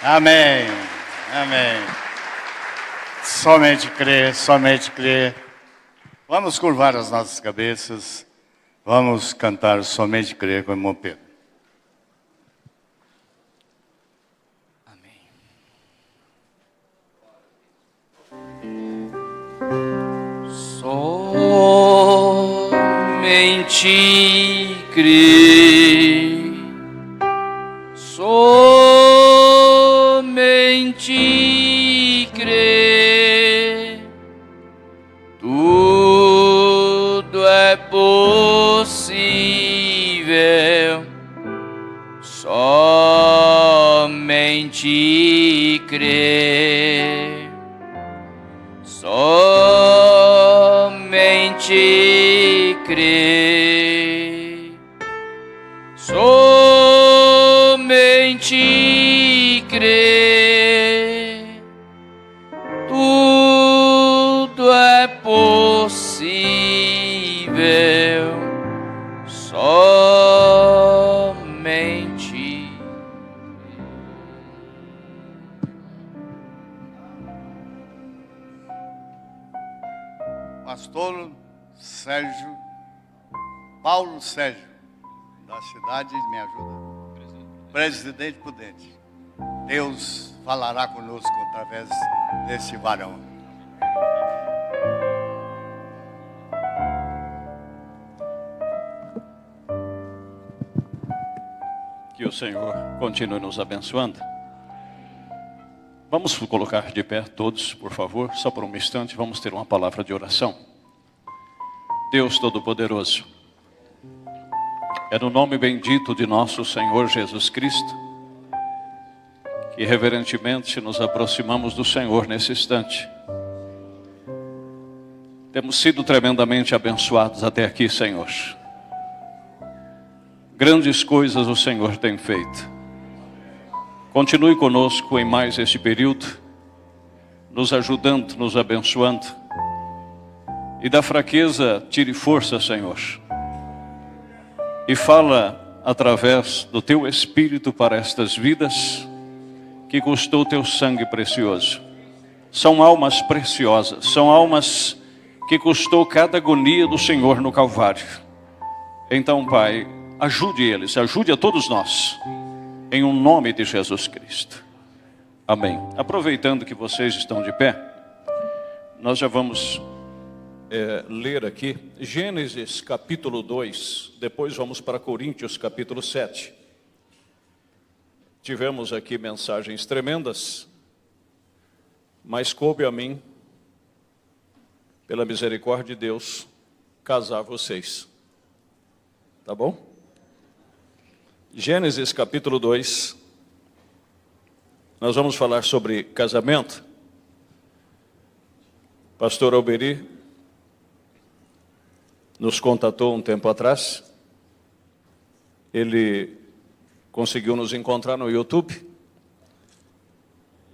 Amém. Amém. Somente crer, somente crer. Vamos curvar as nossas cabeças. Vamos cantar somente crer com o irmão Pedro. Amém. Somente crer. Somente crer, tudo é possível. Somente crer, somente crer, somente crer, tudo é possível, somente. Pastor Paulo Sérgio, da cidade de Me Ajuda. Presidente Prudente. Deus falará conosco através desse varão. Que o Senhor continue nos abençoando. Vamos colocar de pé todos, por favor, só por um instante, vamos ter uma palavra de oração. Deus Todo-Poderoso, é no nome bendito de nosso Senhor Jesus Cristo que reverentemente nos aproximamos do Senhor nesse instante. Temos sido tremendamente abençoados até aqui, Senhor. Grandes coisas o Senhor tem feito. Continue conosco em mais este período, nos ajudando, nos abençoando. E da fraqueza, tire força, Senhor. E fala através do Teu Espírito para estas vidas que custou Teu sangue precioso. São almas preciosas, são almas que custou cada agonia do Senhor no Calvário. Então, Pai, ajude eles, ajude a todos nós, em um nome de Jesus Cristo. Amém. Aproveitando que vocês estão de pé, nós já vamos ler aqui Gênesis capítulo 2, depois vamos para Coríntios capítulo 7. Tivemos aqui mensagens tremendas, mas coube a mim, pela misericórdia de Deus, casar vocês. Tá bom? Gênesis capítulo 2, nós vamos falar sobre casamento. Pastor Alberi nos contatou um tempo atrás. Ele conseguiu nos encontrar no YouTube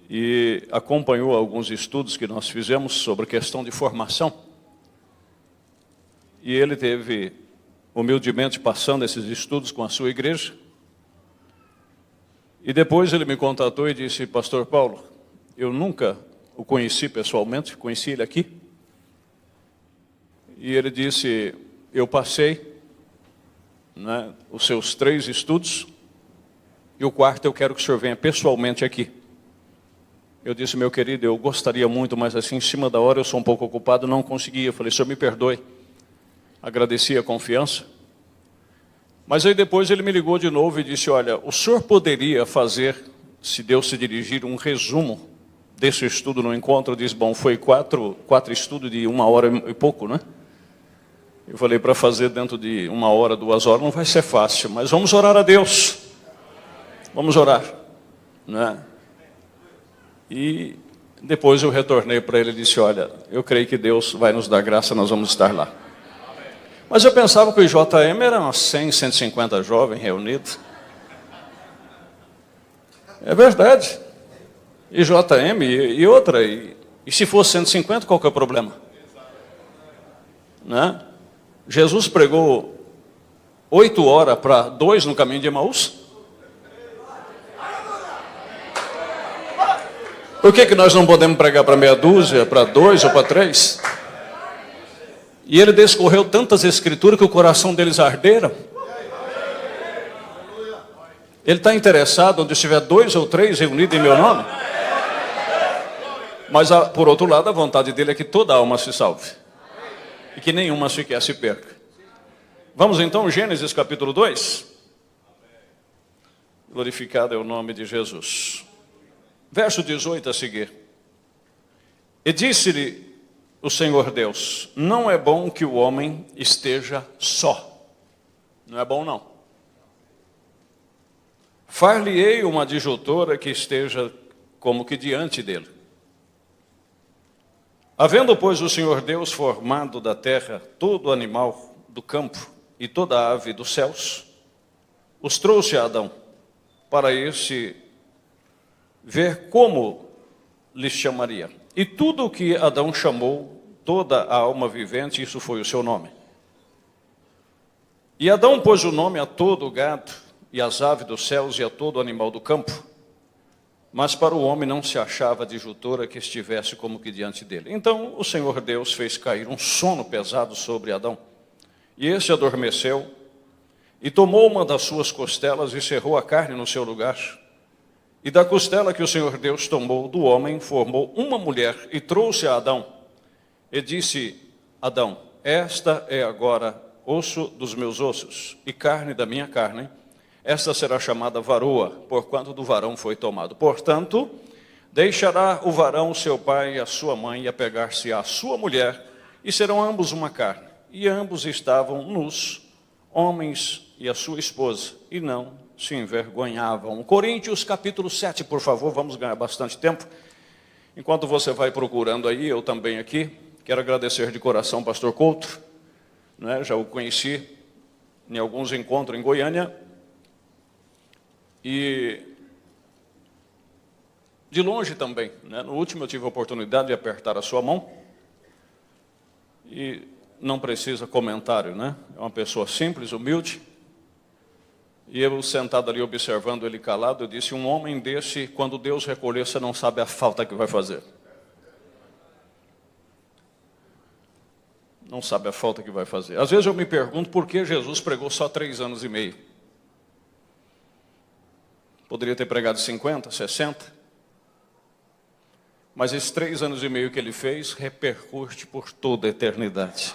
e acompanhou alguns estudos que nós fizemos sobre questão de formação. E ele teve, humildemente, passando esses estudos com a sua igreja. E depois ele me contatou e disse: Pastor Paulo, eu nunca o conheci pessoalmente, conheci ele aqui. E ele disse: eu passei, né, os seus 3 estudos, e o 4º eu quero que o senhor venha pessoalmente aqui. Eu disse: meu querido, eu gostaria muito, mas assim, em cima da hora eu sou um pouco ocupado, não conseguia. Eu falei: senhor, me perdoe. Agradeci a confiança. Mas aí depois ele me ligou de novo e disse: olha, o senhor poderia fazer, se Deus se dirigir, um resumo desse estudo no encontro? Eu disse: bom, foi 4 estudos de 1 hora e pouco, né? Eu falei: para fazer dentro de 1 hora, 2 horas, não vai ser fácil, mas vamos orar a Deus. Vamos orar, né? E depois eu retornei para ele e disse: olha, eu creio que Deus vai nos dar graça, nós vamos estar lá. Mas eu pensava que o IJM era umas 100, 150 jovens reunidos. É verdade. IJM e outra. E se fosse 150, qual que é o problema? Né? Jesus pregou 8 horas para 2 no caminho de Emaús. Por que nós não podemos pregar para meia dúzia, para 2 ou para 3? E ele descorreu tantas escrituras que o coração deles arderam. Ele está interessado onde estiver 2 ou 3 reunidos em meu nome? Mas, por outro lado, a vontade dele é que toda alma se salve. E que nenhuma sequer se perca. Vamos então, Gênesis capítulo 2. Glorificado é o nome de Jesus. Verso 18 a seguir. E disse-lhe o Senhor Deus: não é bom que o homem esteja só. Não é bom não. Far-lhe-ei uma adjutora que esteja como que diante dele. Havendo, pois, o Senhor Deus formado da terra todo animal do campo e toda ave dos céus, os trouxe a Adão, para esse ver como lhes chamaria. E tudo o que Adão chamou, toda a alma vivente, isso foi o seu nome. E Adão pôs o nome a todo o gado, e às aves dos céus, e a todo animal do campo. Mas para o homem não se achava adjutora que estivesse como que diante dele. Então o Senhor Deus fez cair um sono pesado sobre Adão. E este adormeceu, e tomou uma das suas costelas, e cerrou a carne no seu lugar. E da costela que o Senhor Deus tomou do homem, formou uma mulher, e trouxe a Adão. E disse: Adão, esta é agora osso dos meus ossos, e carne da minha carne. Esta será chamada varoa, porquanto do varão foi tomado. Portanto, deixará o varão seu pai e a sua mãe, e apegar-se à sua mulher, e serão ambos uma carne. E ambos estavam nus, homens e a sua esposa, e não se envergonhavam. Coríntios capítulo 7, por favor, vamos ganhar bastante tempo. Enquanto você vai procurando aí, eu também aqui, quero agradecer de coração ao pastor Couto, né? Já o conheci em alguns encontros em Goiânia, e de longe também, né? No último eu tive a oportunidade de apertar a sua mão, e não precisa comentário, né? É uma pessoa simples, humilde, e eu sentado ali observando ele calado, eu disse: um homem desse, quando Deus recolher, você não sabe a falta que vai fazer. Não sabe a falta que vai fazer. Às vezes eu me pergunto por que Jesus pregou só 3 anos e meio. Poderia ter pregado 50, 60. Mas esses 3 anos e meio que ele fez repercute por toda a eternidade.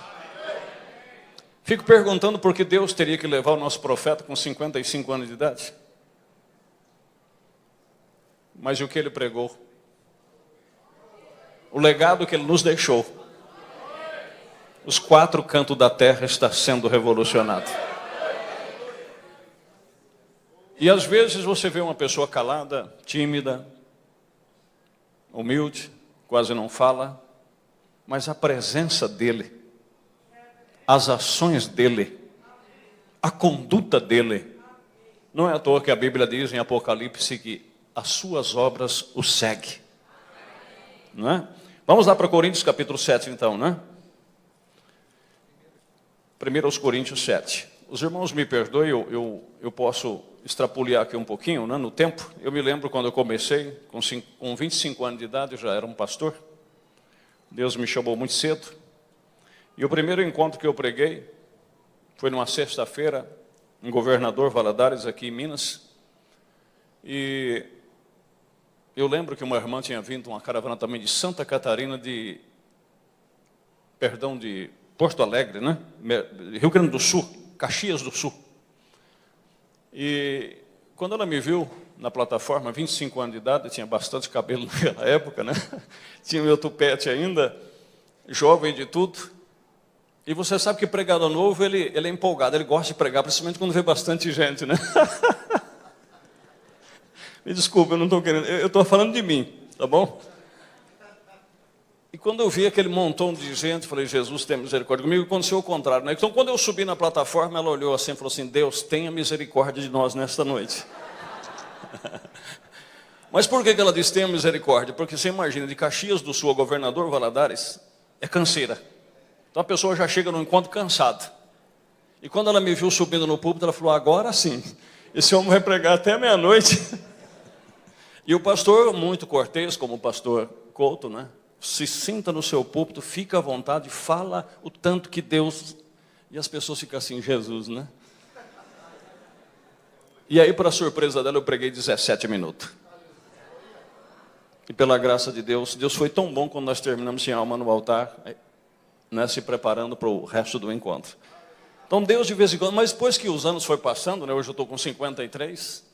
Fico perguntando por que Deus teria que levar o nosso profeta com 55 anos de idade. Mas o que ele pregou? O legado que ele nos deixou. Os 4 cantos da terra está sendo revolucionado. E às vezes você vê uma pessoa calada, tímida, humilde, quase não fala, mas a presença dele, as ações dele, a conduta dele, não é à toa que a Bíblia diz em Apocalipse que as suas obras o seguem. Não é? Vamos lá para Coríntios capítulo 7 então, né? 1 Coríntios 7. Os irmãos me perdoem, eu posso extrapolar aqui um pouquinho, né, no tempo. Eu me lembro quando eu comecei, com 25 anos de idade, eu já era um pastor. Deus me chamou muito cedo. E o primeiro encontro que eu preguei foi numa sexta-feira, em Governador Valadares, aqui em Minas. E eu lembro que uma irmã tinha vindo, uma caravana também de Santa Catarina, de Porto Alegre, né? Rio Grande do Sul, Caxias do Sul. E quando ela me viu na plataforma, 25 anos de idade, tinha bastante cabelo naquela época, né? Tinha meu tupete ainda, jovem de tudo. E você sabe que pregador novo, ele é empolgado, ele gosta de pregar, principalmente quando vê bastante gente, né? Me desculpa, eu não estou querendo, eu estou falando de mim, tá bom? E quando eu vi aquele montão de gente, falei: Jesus, tenha misericórdia comigo. Aconteceu o contrário, né? Então, quando eu subi na plataforma, ela olhou assim e falou assim: Deus, tenha misericórdia de nós nesta noite. Mas por que ela disse tenha misericórdia? Porque você imagina, de Caxias do Sul a Governador Valadares, é canseira. Então a pessoa já chega no encontro cansada. E quando ela me viu subindo no púlpito, ela falou: agora sim, esse homem vai pregar até meia-noite. E o pastor, muito cortês, como o pastor Couto, né? Se sinta no seu púlpito, fica à vontade, fala o tanto que Deus... E as pessoas ficam assim, Jesus, né? E aí, para surpresa dela, eu preguei 17 minutos. E pela graça de Deus, Deus foi tão bom quando nós terminamos em alma no altar, né, se preparando para o resto do encontro. Então Deus de vez em quando, mas depois que os anos foram passando, né, hoje eu estou com 53,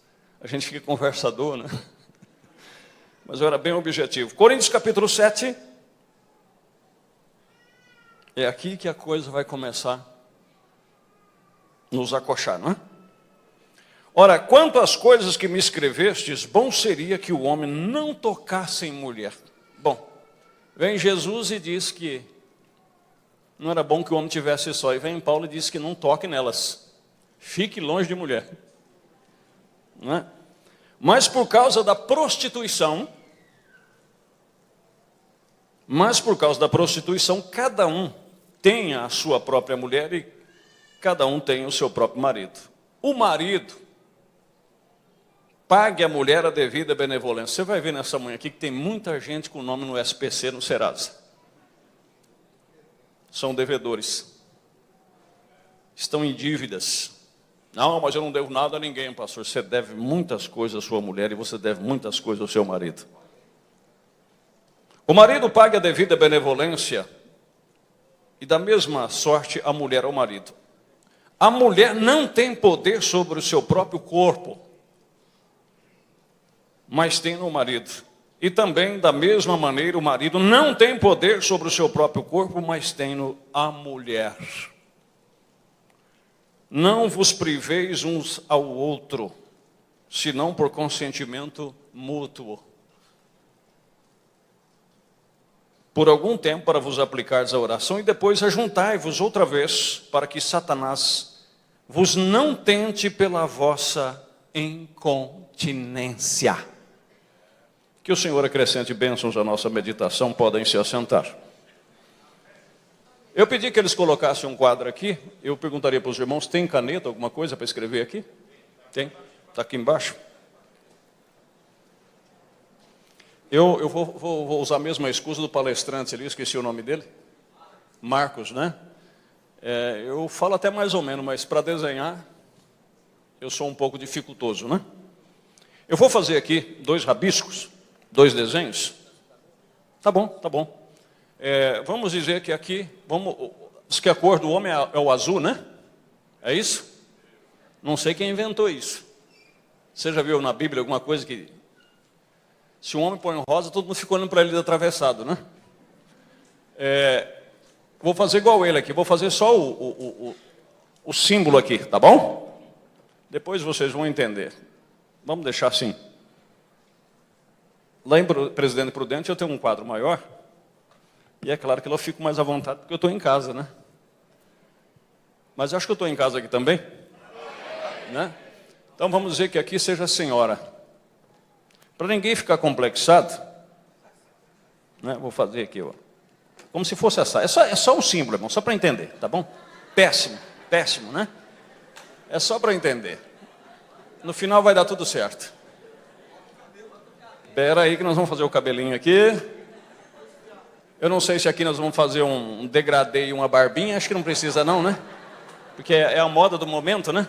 a gente fica conversador, né? Mas eu era bem objetivo. Coríntios capítulo 7, é aqui que a coisa vai começar a nos acochar, não é? Ora, quanto às coisas que me escrevestes, bom seria que o homem não tocasse em mulher. Bom, vem Jesus e diz que não era bom que o homem tivesse só. E vem Paulo e diz que não toque nelas. Fique longe de mulher. Não é? Mas por causa da prostituição, cada um tem a sua própria mulher e cada um tem o seu próprio marido. O marido pague a mulher a devida benevolência. Você vai ver nessa manhã aqui que tem muita gente com nome no SPC, no Serasa. São devedores. Estão em dívidas. Não, mas eu não devo nada a ninguém, pastor. Você deve muitas coisas à sua mulher e você deve muitas coisas ao seu marido. O marido paga a devida benevolência e da mesma sorte a mulher ao marido. A mulher não tem poder sobre o seu próprio corpo, mas tem no marido. E também, da mesma maneira, o marido não tem poder sobre o seu próprio corpo, mas tem no a mulher. Não vos priveis uns ao outro, senão por consentimento mútuo. Por algum tempo para vos aplicardes a oração, e depois ajuntai-vos outra vez, para que Satanás vos não tente pela vossa incontinência. Que o Senhor acrescente bênçãos à nossa meditação, podem se assentar. Eu pedi que eles colocassem um quadro aqui, eu perguntaria para os irmãos, tem caneta, alguma coisa para escrever aqui? Tem? Está aqui embaixo. Eu vou usar a mesma excusa do palestrante ali, esqueci o nome dele. Marcos, né? Eu falo até mais ou menos, mas para desenhar, eu sou um pouco dificultoso, né? Eu vou fazer aqui 2 rabiscos, 2 desenhos. Tá bom, tá bom. Vamos dizer que aqui, diz que a cor do homem é o azul, né? É isso? Não sei quem inventou isso. Você já viu na Bíblia alguma coisa que... Se um homem põe um rosa, todo mundo fica olhando para ele atravessado, né? Vou fazer igual ele aqui, vou fazer só o símbolo aqui, tá bom? Depois vocês vão entender. Vamos deixar assim. Lá em Presidente Prudente eu tenho um quadro maior. E é claro que eu fico mais à vontade porque eu estou em casa, né? Mas eu acho que eu estou em casa aqui também. Né? Então vamos dizer que aqui seja a senhora. Para ninguém ficar complexado, né? Vou fazer aqui, ó. Como se fosse essa. É só um símbolo, irmão, só para entender, tá bom? Péssimo, péssimo, né? É só para entender. No final vai dar tudo certo. Espera aí que nós vamos fazer o cabelinho aqui. Eu não sei se aqui nós vamos fazer um degradê e uma barbinha. Acho que não precisa não, né? Porque é a moda do momento, né?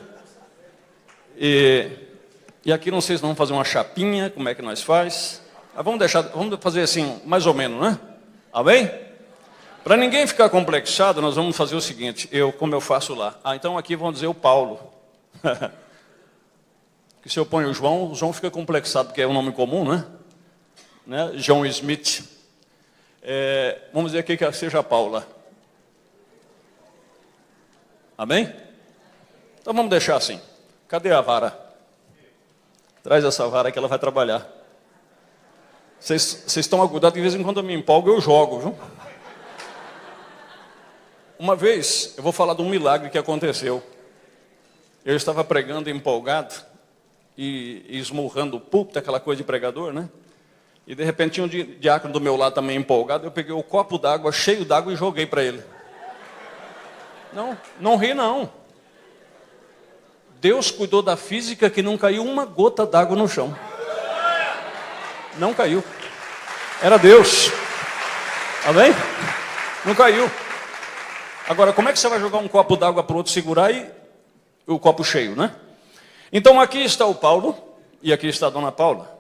E aqui não sei se vamos fazer uma chapinha. Como é que nós faz? Vamos fazer assim, mais ou menos, né? Amém? Para ninguém ficar complexado, nós vamos fazer o seguinte. Como eu faço lá. Então aqui vão dizer o Paulo. Que se eu ponho o João fica complexado, porque é um nome comum, né? John Smith. Vamos dizer aqui que seja a Paula. Amém? Então vamos deixar assim. Cadê a vara? Traz essa vara que ela vai trabalhar. Vocês estão agudados, de vez em quando eu me empolgo, eu jogo, viu? Uma vez, eu vou falar de um milagre que aconteceu. Eu estava pregando empolgado e esmurrando o púlpito, aquela coisa de pregador, né? E de repente tinha um diácono do meu lado também empolgado, eu peguei o copo d'água, cheio d'água e joguei para ele. Não ri não. Deus cuidou da física que não caiu uma gota d'água no chão. Não caiu. Era Deus. Amém? Não caiu. Agora, como é que você vai jogar um copo d'água para o outro segurar e o copo cheio, né? Então, aqui está o Paulo e aqui está a dona Paula.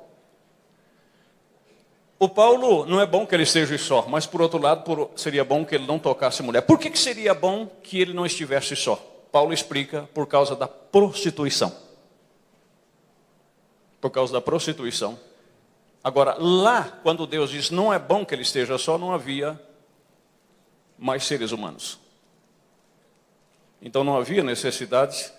O Paulo, não é bom que ele esteja só, mas por outro lado, seria bom que ele não tocasse mulher. Por que seria bom que ele não estivesse só? Paulo explica, por causa da prostituição. Por causa da prostituição. Agora, lá, quando Deus diz não é bom que ele esteja só, não havia mais seres humanos. Então não havia necessidade.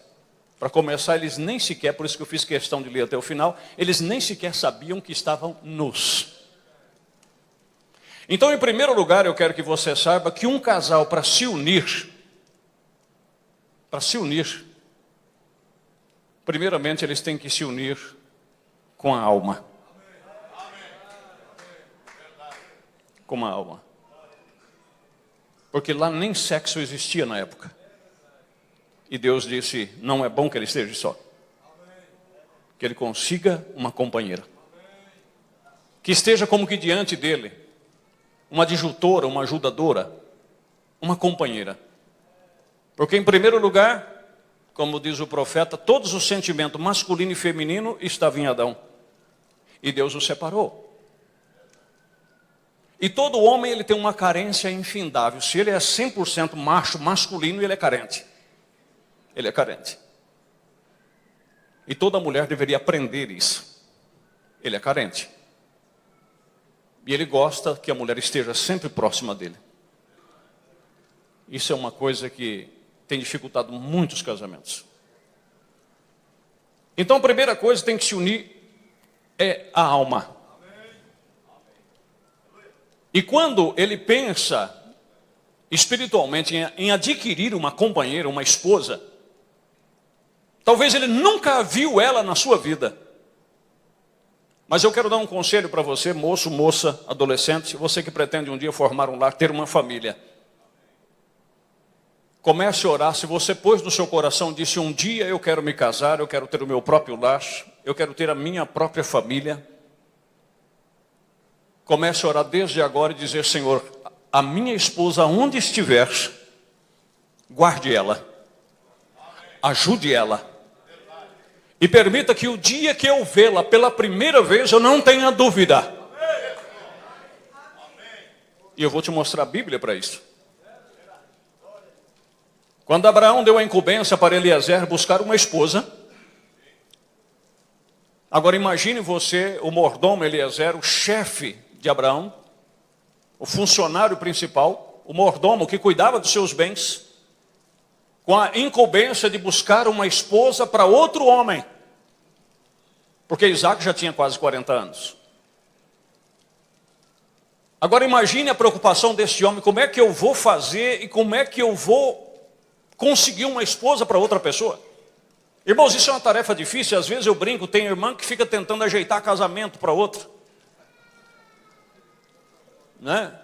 Para começar, eles nem sequer, por isso que eu fiz questão de ler até o final, eles nem sequer sabiam que estavam nus. Então, em primeiro lugar, eu quero que você saiba que um casal, para se unir, primeiramente eles têm que se unir com a alma. Com a alma. Porque lá nem sexo existia na época. E Deus disse, não é bom que ele esteja só. Que ele consiga uma companheira. Que esteja como que diante dele. Uma adjutora, uma ajudadora. Uma companheira. Porque em primeiro lugar, como diz o profeta, todos os sentimentos masculino e feminino estavam em Adão. E Deus os separou. E todo homem ele tem uma carência infindável. Se ele é 100% macho, masculino, ele é carente. Ele é carente. E toda mulher deveria aprender isso. Ele é carente. E ele gosta que a mulher esteja sempre próxima dele. Isso é uma coisa que tem dificultado muitos casamentos. Então a primeira coisa que tem que se unir é a alma. E quando ele pensa espiritualmente em adquirir uma companheira, uma esposa, talvez ele nunca viu ela na sua vida. Mas eu quero dar um conselho para você, moço, moça, adolescente, você que pretende um dia formar um lar, ter uma família. Comece a orar, se você pôs no seu coração, disse, um dia eu quero me casar, eu quero ter o meu próprio lar, eu quero ter a minha própria família. Comece a orar desde agora e dizer, Senhor, a minha esposa, onde estiver, guarde ela, ajude ela. E permita que o dia que eu vê-la pela primeira vez, eu não tenha dúvida. E eu vou te mostrar a Bíblia para isso. Quando Abraão deu a incumbência para Eliezer buscar uma esposa, agora imagine você, o mordomo Eliezer, o chefe de Abraão, o funcionário principal, o mordomo que cuidava dos seus bens, com a incumbência de buscar uma esposa para outro homem. Porque Isaac já tinha quase 40 anos. Agora imagine a preocupação desse homem, como é que eu vou fazer e como é que eu vou conseguir uma esposa para outra pessoa? Irmãos, isso é uma tarefa difícil, às vezes eu brinco, tem irmã que fica tentando ajeitar casamento para outra. Né?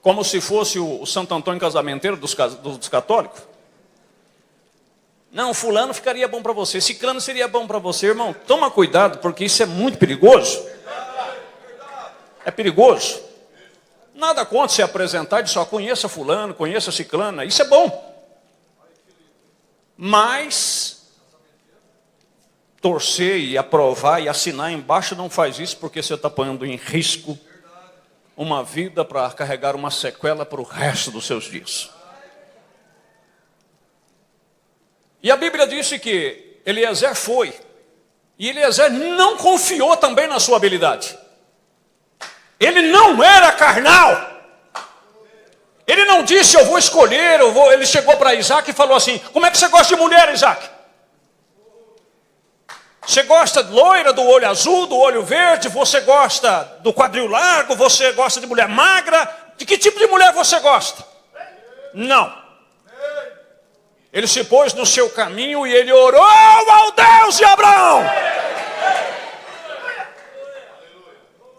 Como se fosse o Santo Antônio casamenteiro dos católicos. Não, fulano ficaria bom para você, ciclano seria bom para você. Irmão, toma cuidado, porque isso é muito perigoso. É perigoso. Nada contra se apresentar e dizer, só conheça fulano, conheça ciclana, isso é bom. Mas torcer e aprovar e assinar embaixo não faz isso, porque você está pondo em risco uma vida para carregar uma sequela para o resto dos seus dias. E a Bíblia disse que Eliezer foi. E Eliezer não confiou também na sua habilidade. Ele não era carnal. Ele não disse, eu vou escolher, Ele chegou para Isaac e falou assim, como é que você gosta de mulher, Isaac? Você gosta de loira, do olho azul, do olho verde? Você gosta do quadril largo? Você gosta de mulher magra? De que tipo de mulher você gosta? Não. Ele se pôs no seu caminho e ele orou ao Deus de Abraão.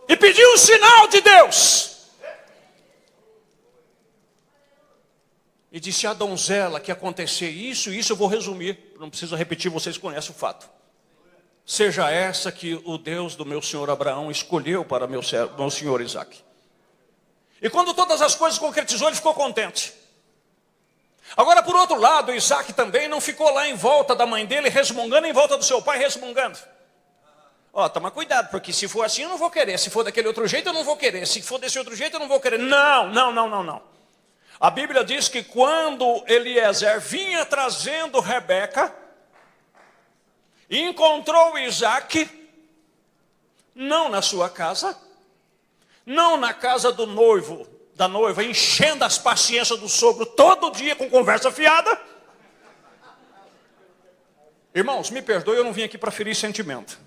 E pediu um sinal de Deus. E disse à donzela que ia acontecer isso e isso, eu vou resumir. Não preciso repetir, vocês conhecem o fato. seja essa que o Deus do meu senhor Abraão escolheu para meu senhor Isaque. E quando todas as coisas concretizou, ele ficou contente. Agora, por outro lado, Isaque também não ficou lá em volta da mãe dele, resmungando, em volta do seu pai, resmungando. Ó, toma cuidado, porque se for assim eu não vou querer, se for daquele outro jeito eu não vou querer, se for desse outro jeito eu não vou querer. Não. A Bíblia diz que quando Eliezer vinha trazendo Rebeca, encontrou Isaque, não na sua casa, não na casa do noivo, da noiva, enchendo as paciências do sogro todo dia com conversa fiada. Irmãos, me perdoe, eu não vim aqui para ferir sentimento.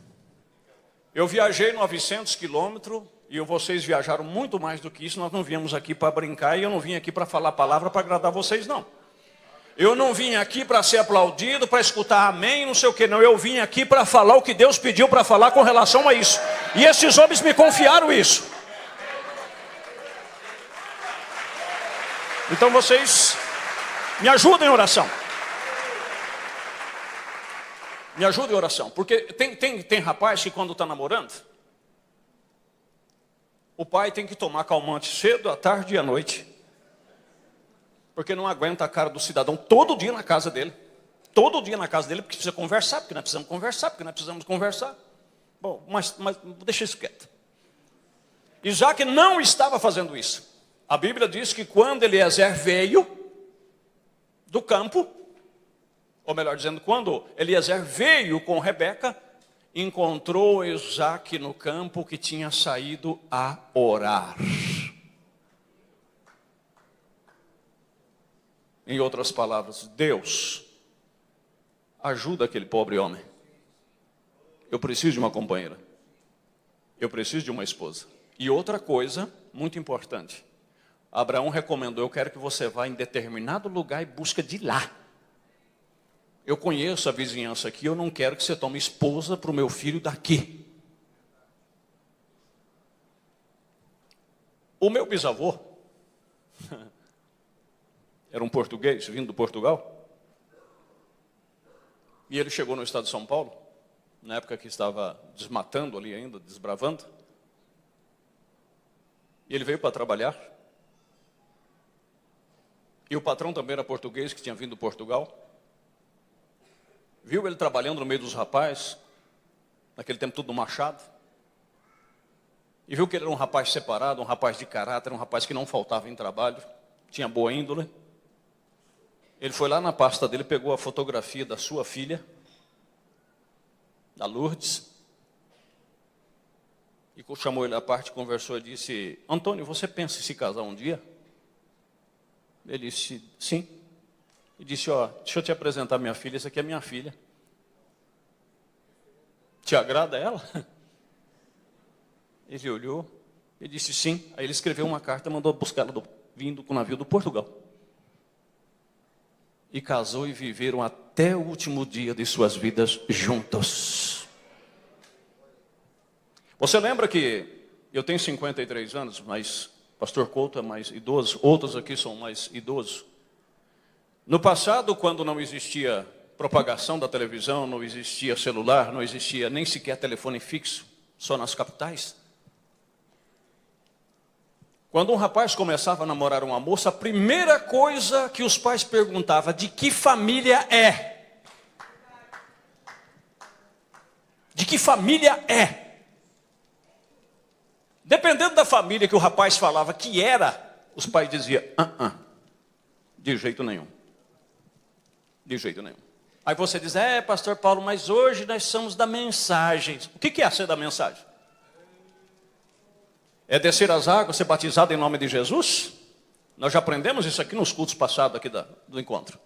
Eu viajei 900 quilômetros e vocês viajaram muito mais do que isso. Nós não viemos aqui para brincar e eu não vim aqui para falar a palavra para agradar vocês, não. Eu não vim aqui para ser aplaudido, para escutar amém, não sei o que, não. Eu vim aqui para falar o que Deus pediu para falar com relação a isso. E esses homens me confiaram isso. Então vocês me ajudem em oração. Me ajudem em oração. Porque tem rapaz que quando está namorando, o pai tem que tomar calmante cedo, à tarde e à noite. Porque não aguenta a cara do cidadão todo dia na casa dele. Todo dia na casa dele, porque precisa conversar, porque nós precisamos conversar, porque nós precisamos conversar. Bom, mas deixa isso quieto. Isaque não estava fazendo isso. A Bíblia diz que quando Eliezer veio do campo, ou melhor dizendo, quando Eliezer veio com Rebeca, encontrou Isaque no campo que tinha saído a orar. Em outras palavras, Deus, ajuda aquele pobre homem. Eu preciso de uma companheira. Eu preciso de uma esposa. E outra coisa muito importante. Abraão recomendou, eu quero que você vá em determinado lugar e busque de lá. Eu conheço a vizinhança aqui, eu não quero que você tome esposa para o meu filho daqui. O meu bisavô era um português, vindo do Portugal. E ele chegou no estado de São Paulo, na época que estava desmatando ali ainda, desbravando. E ele veio para trabalhar. E o patrão também era português, que tinha vindo do Portugal. Viu ele trabalhando no meio dos rapazes, naquele tempo tudo no machado. E viu que ele era um rapaz separado, um rapaz de caráter, um rapaz que não faltava em trabalho, tinha boa índole. Ele foi lá na pasta dele, pegou a fotografia da sua filha, da Lourdes, e chamou ele à parte, conversou e disse, Antônio, você pensa em se casar um dia? Ele disse, sim. E disse, ó, deixa eu te apresentar minha filha, essa aqui é minha filha. Te agrada ela? Ele olhou e disse, sim. Aí ele escreveu uma carta, mandou buscá-la vindo com o navio do Portugal. E casou e viveram até o último dia de suas vidas juntos. Você lembra que eu tenho 53 anos, mas pastor Couto é mais idoso, outros aqui são mais idosos. No passado, quando não existia propagação da televisão, não existia celular, não existia nem sequer telefone fixo, só nas capitais. Quando um rapaz começava a namorar uma moça, a primeira coisa que os pais perguntavam, de que família é? De que família é? Dependendo da família que o rapaz falava que era, os pais diziam, de jeito nenhum. De jeito nenhum. Aí você diz, pastor Paulo, mas hoje nós somos da mensagem. O que é ser da mensagem? É descer as águas, ser batizado em nome de Jesus? Nós já aprendemos isso aqui nos cultos passados aqui do encontro.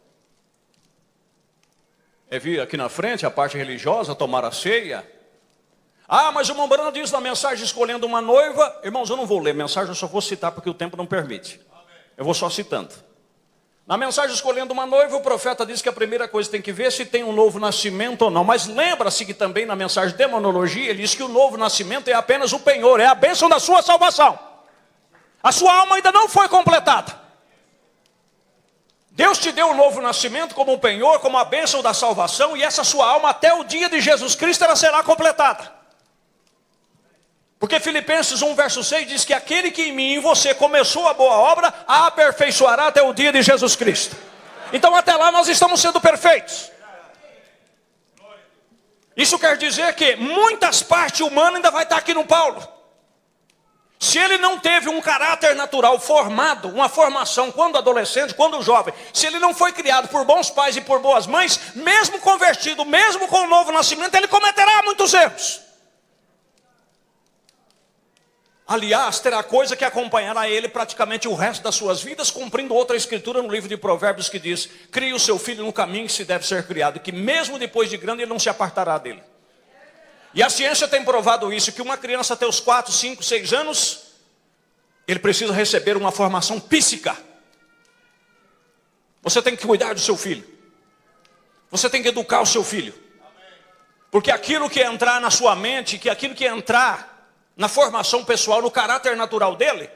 É vir aqui na frente, a parte religiosa, tomar a ceia. Mas o Mombrano diz na mensagem escolhendo uma noiva. Irmãos, eu não vou ler mensagem, eu só vou citar porque o tempo não permite. Eu vou só citando. Na mensagem escolhendo uma noiva, o profeta diz que a primeira coisa que tem que ver é se tem um novo nascimento ou não. Mas lembra-se que também na mensagem de demonologia, ele diz que o novo nascimento é apenas o penhor, é a bênção da sua salvação. A sua alma ainda não foi completada. Deus te deu o novo nascimento como um penhor, como a bênção da salvação, e essa sua alma até o dia de Jesus Cristo ela será completada. Porque Filipenses 1 verso 6 diz que aquele que em mim e em você começou a boa obra, a aperfeiçoará até o dia de Jesus Cristo. Então até lá nós estamos sendo perfeitos. Isso quer dizer que muitas partes humanas ainda vai estar aqui no Paulo. Se ele não teve um caráter natural formado, uma formação quando adolescente, quando jovem, se ele não foi criado por bons pais e por boas mães, mesmo convertido, mesmo com o novo nascimento, ele cometerá muitos erros. Aliás, terá coisa que acompanhará ele praticamente o resto das suas vidas, cumprindo outra escritura no livro de Provérbios que diz: crie o seu filho no caminho que se deve ser criado, que mesmo depois de grande ele não se apartará dele. E a ciência tem provado isso, que uma criança até os 4, 5, 6 anos, ele precisa receber uma formação psíquica. Você tem que cuidar do seu filho. Você tem que educar o seu filho. Porque aquilo que entrar na sua mente, que aquilo que entrar na formação pessoal, no caráter natural dele,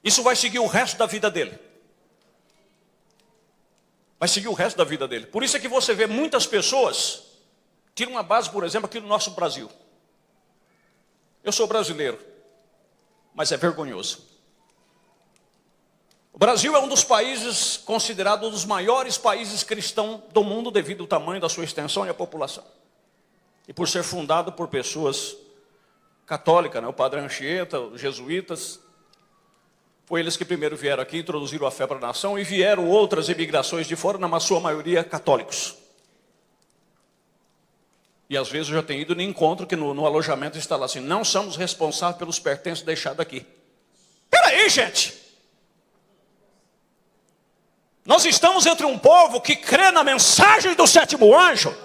isso vai seguir o resto da vida dele. Vai seguir o resto da vida dele. Por isso é que você vê muitas pessoas... Tira uma base, por exemplo, aqui no nosso Brasil. Eu sou brasileiro, mas é vergonhoso. O Brasil é um dos países considerado um dos maiores países cristãos do mundo devido ao tamanho da sua extensão e a população. E por ser fundado por pessoas católicas, o Padre Anchieta, os jesuítas, foi eles que primeiro vieram aqui, introduziram a fé para a nação, e vieram outras imigrações de fora, na sua maioria católicos. E às vezes eu já tenho ido em encontro que no alojamento está lá assim: não somos responsáveis pelos pertences deixados aqui. Peraí, gente! Nós estamos entre um povo que crê na mensagem do sétimo anjo.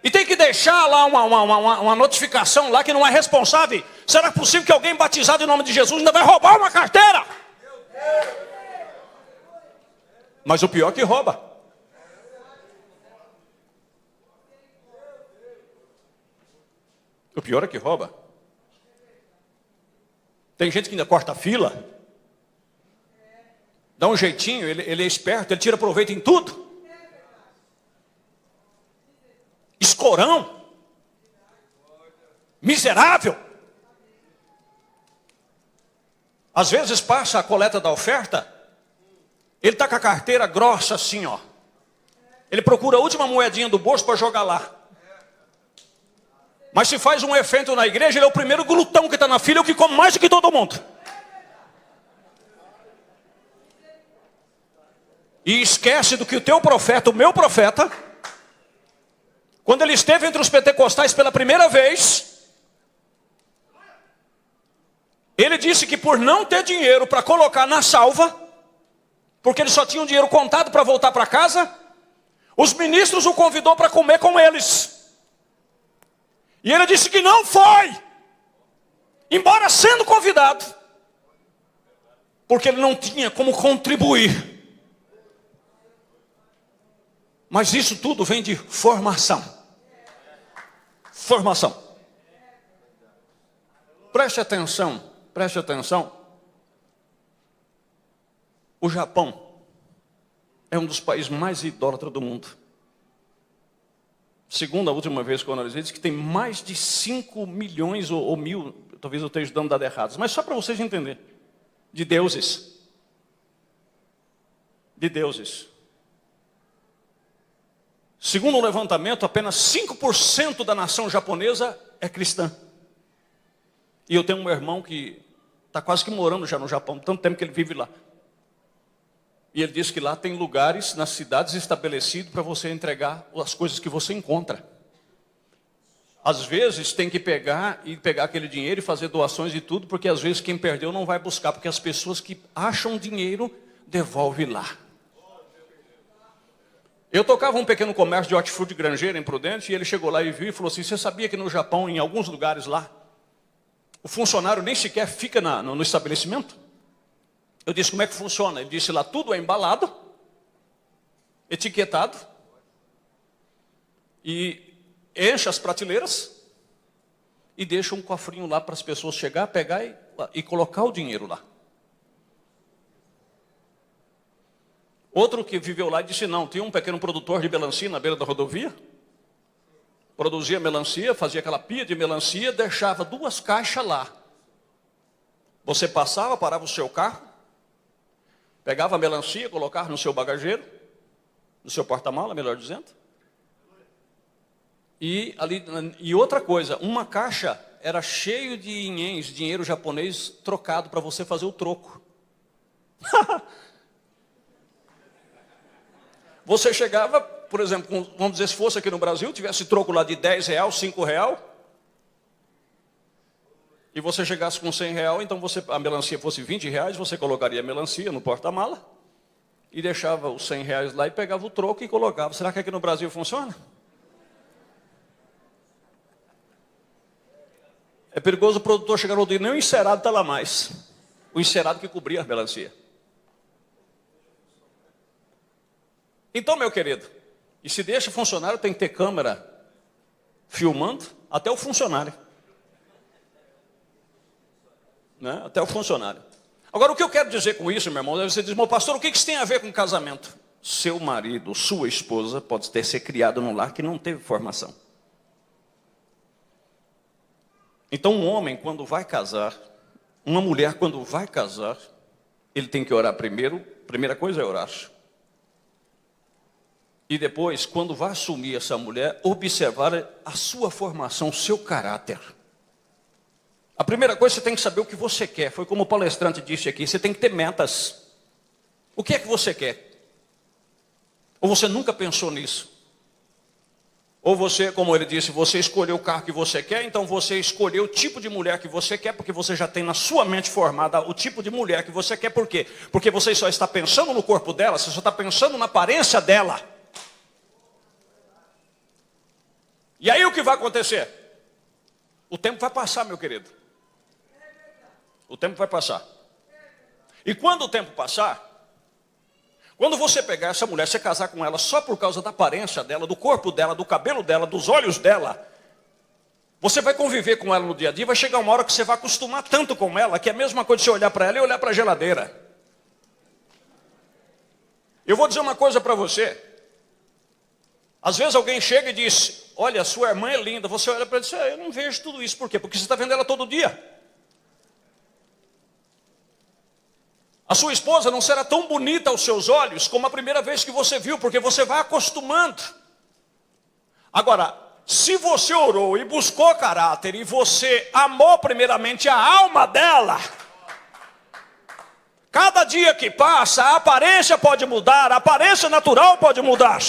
E tem que deixar lá uma notificação lá que não é responsável. Será possível que alguém batizado em nome de Jesus ainda vai roubar uma carteira? Mas o pior é que rouba. O pior é que rouba. Tem gente que ainda corta a fila. Dá um jeitinho, ele é esperto, ele tira proveito em tudo. Escorão. Miserável. Às vezes passa a coleta da oferta, ele está com a carteira grossa assim, ó. Ele procura a última moedinha do bolso para jogar lá. Mas se faz um evento na igreja, ele é o primeiro glutão que está na fila, o que come mais do que todo mundo. E esquece do que o teu profeta, o meu profeta, quando ele esteve entre os pentecostais pela primeira vez, ele disse que por não ter dinheiro para colocar na salva, porque ele só tinha um dinheiro contado para voltar para casa, os ministros o convidou para comer com eles. E ele disse que não foi, embora sendo convidado, porque ele não tinha como contribuir. Mas isso tudo vem de formação. Formação. Preste atenção, preste atenção. O Japão é um dos países mais idólatras do mundo. Segundo a última vez que eu analisei, diz que tem mais de 5 milhões ou 1.000, talvez eu esteja dando dados errados, mas só para vocês entenderem, de deuses. De deuses. Segundo um levantamento, apenas 5% da nação japonesa é cristã. E eu tenho um irmão que está quase que morando já no Japão, tanto tempo que ele vive lá. E ele disse que lá tem lugares nas cidades estabelecidos para você entregar as coisas que você encontra. Às vezes tem que pegar aquele dinheiro e fazer doações e tudo, porque às vezes quem perdeu não vai buscar, porque as pessoas que acham dinheiro devolvem lá. Eu tocava um pequeno comércio de hortifruti granjeiro em Prudente, e ele chegou lá e viu e falou assim: você sabia que no Japão, em alguns lugares lá, o funcionário nem sequer fica no estabelecimento? Eu disse: como é que funciona? Ele disse: lá tudo é embalado, etiquetado, e enche as prateleiras, e deixa um cofrinho lá para as pessoas chegar, pegar e colocar o dinheiro lá. Outro que viveu lá e disse não, tinha um pequeno produtor de melancia na beira da rodovia, produzia melancia, fazia aquela pia de melancia, deixava 2 caixas lá. Você passava, parava o seu carro, pegava a melancia, colocava no seu bagageiro, no seu porta-mala, melhor dizendo. E outra coisa, uma caixa era cheio de ienes, dinheiro japonês trocado para você fazer o troco. Você chegava, por exemplo, vamos dizer, se fosse aqui no Brasil, tivesse troco lá de R$10, R$5, e você chegasse com R$100, então a melancia fosse R$20, você colocaria a melancia no porta-mala, e deixava os R$100 lá e pegava o troco e colocava. Será que aqui no Brasil funciona? É perigoso o produtor chegar no dia, nem o encerado está lá mais. O encerado que cobria a melancia. Então, meu querido, e se deixa funcionário, tem que ter câmera filmando, até o funcionário. Né? Até o funcionário. Agora, o que eu quero dizer com isso, meu irmão, você diz, meu pastor, o que isso tem a ver com casamento? Seu marido, sua esposa, pode ter sido criado num lar que não teve formação. Então, um homem, quando vai casar, uma mulher, quando vai casar, ele tem que orar primeiro, primeira coisa é orar. E depois, quando vai assumir essa mulher, observar a sua formação, o seu caráter. A primeira coisa, você tem que saber o que você quer. Foi como o palestrante disse aqui, você tem que ter metas. O que é que você quer? Ou você nunca pensou nisso? Ou você, como ele disse, você escolheu o carro que você quer, então você escolheu o tipo de mulher que você quer, porque você já tem na sua mente formada o tipo de mulher que você quer. Por quê? Porque você só está pensando no corpo dela, você só está pensando na aparência dela. E aí o que vai acontecer? O tempo vai passar, meu querido. O tempo vai passar. E quando o tempo passar, quando você pegar essa mulher, você casar com ela só por causa da aparência dela, do corpo dela, do cabelo dela, dos olhos dela, você vai conviver com ela no dia a dia, vai chegar uma hora que você vai acostumar tanto com ela, que é a mesma coisa de você olhar para ela e olhar para a geladeira. Eu vou dizer uma coisa para você. Às vezes alguém chega e diz, olha, sua irmã é linda. Você olha para ela e diz, eu não vejo tudo isso. Por quê? Porque você está vendo ela todo dia. A sua esposa não será tão bonita aos seus olhos como a primeira vez que você viu, porque você vai acostumando. Agora, se você orou e buscou caráter e você amou primeiramente a alma dela, cada dia que passa, a aparência pode mudar, a aparência natural pode mudar.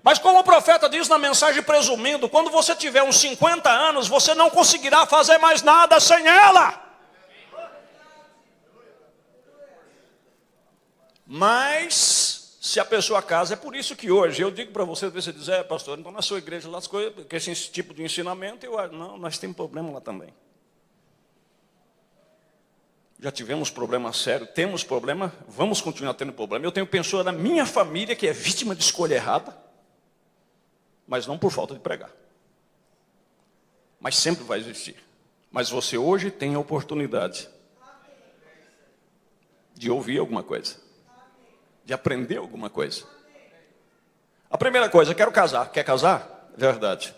Mas como o profeta diz na mensagem presumindo, quando você tiver uns 50 anos, você não conseguirá fazer mais nada sem ela. Mas, se a pessoa casa, é por isso que hoje, eu digo para você, você diz, pastor, então na sua igreja lá as coisas, porque esse tipo de ensinamento, não, nós temos problema lá também. Já tivemos problema sério, temos problema, vamos continuar tendo problema. Eu tenho pessoa da minha família que é vítima de escolha errada, mas não por falta de pregar. Mas sempre vai existir. Mas você hoje tem a oportunidade de ouvir alguma coisa, de aprender alguma coisa. A primeira coisa, quero casar. Quer casar? Verdade.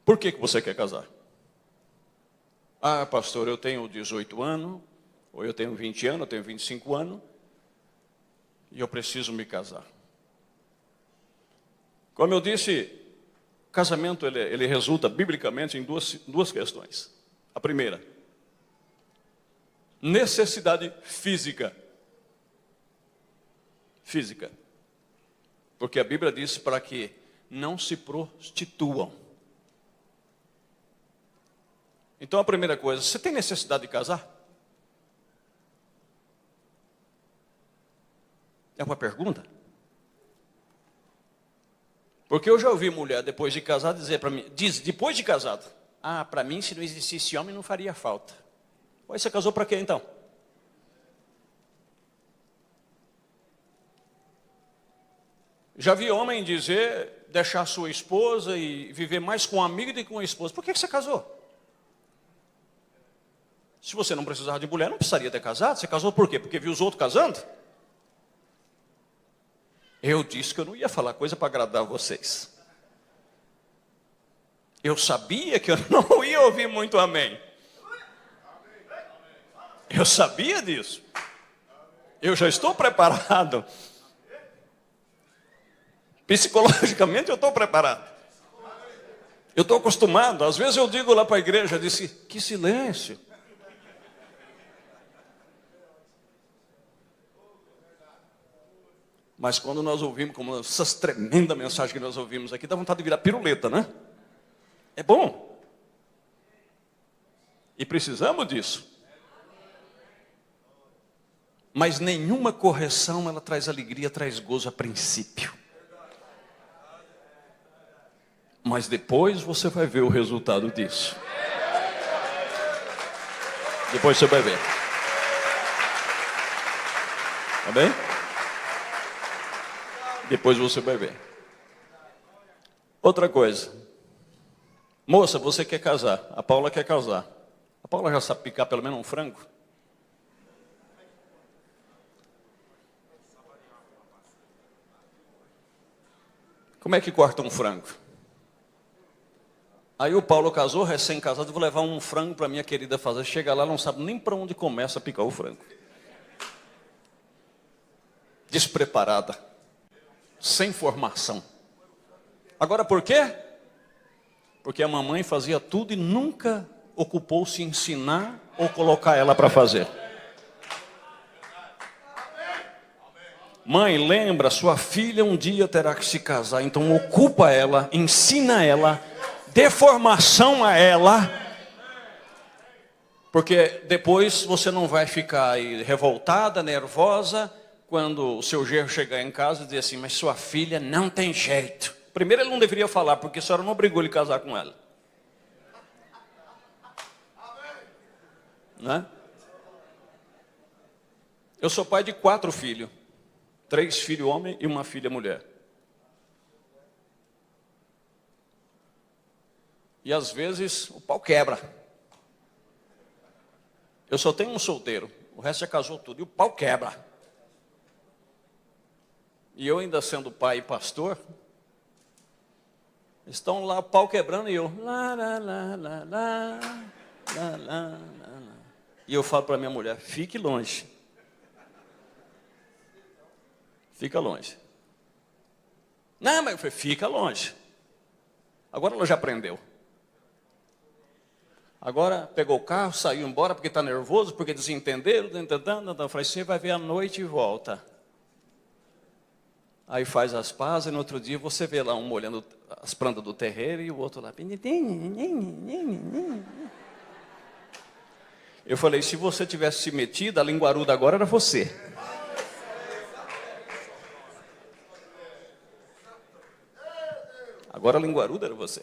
Por que você quer casar? Ah, pastor, eu tenho 18 anos, ou eu tenho 20 anos, eu tenho 25 anos, e eu preciso me casar. Como eu disse, o casamento ele resulta biblicamente em duas questões. A primeira, necessidade física. Física. Porque a Bíblia diz para que não se prostituam. Então a primeira coisa, você tem necessidade de casar? É uma pergunta. Porque eu já ouvi mulher, depois de casar, dizer para mim, depois de casado, para mim, se não existisse homem, não faria falta. Aí você casou para quê, então? Já vi homem dizer, deixar sua esposa e viver mais com um amigo do que com a esposa. Por que você casou? Se você não precisava de mulher, não precisaria ter casado. Você casou por quê? Porque viu os outros casando? Eu disse que eu não ia falar coisa para agradar vocês. Eu sabia que eu não ia ouvir muito amém. Eu sabia disso. Eu já estou preparado. Psicologicamente eu estou preparado. Eu estou acostumado. Às vezes eu digo lá para a igreja, eu disse, que silêncio. Mas quando nós ouvimos, como essas tremendas mensagens que nós ouvimos aqui, dá vontade de virar piruleta, né? É bom. E precisamos disso. Mas nenhuma correção, ela traz alegria, traz gozo a princípio. Mas depois você vai ver o resultado disso. Depois você vai ver. Tá bem? Depois você vai ver. Outra coisa. Moça, você quer casar. A Paula quer casar. A Paula já sabe picar pelo menos um frango? Como é que corta um frango? Aí o Paulo casou, recém-casado, vou levar um frango para minha querida fazer. Chega lá, não sabe nem para onde começa a picar o frango. Despreparada. Sem formação. Agora por quê? Porque a mamãe fazia tudo e nunca ocupou-se em ensinar ou colocar ela para fazer. Mãe, lembra, sua filha um dia terá que se casar, então ocupa ela, ensina ela, dê formação a ela, porque depois você não vai ficar aí revoltada, nervosa, quando o seu genro chegar em casa e dizer assim, mas sua filha não tem jeito. Primeiro ele não deveria falar, porque a senhora não obrigou ele a casar com ela. Né? Eu sou pai de 4 filhos. 3 filhos homem e 1 filha mulher. E às vezes o pau quebra. Eu só tenho um solteiro, o resto já casou tudo, e o pau quebra. E eu ainda sendo pai e pastor, estão lá o pau quebrando e eu lá, lá, lá, lá, lá, lá, lá, lá. E eu falo para minha mulher, fique longe. Fica longe. Não, mas eu falei, fica longe. Agora ela já aprendeu. Agora pegou o carro, saiu embora porque está nervoso, porque desentenderam. Eu falei, você vai ver à noite e volta. Aí faz as pazes e no outro dia você vê lá um molhando as plantas do terreiro e o outro lá. Eu falei, se você tivesse se metido, a linguaruda agora era você. Agora a linguaruda era você.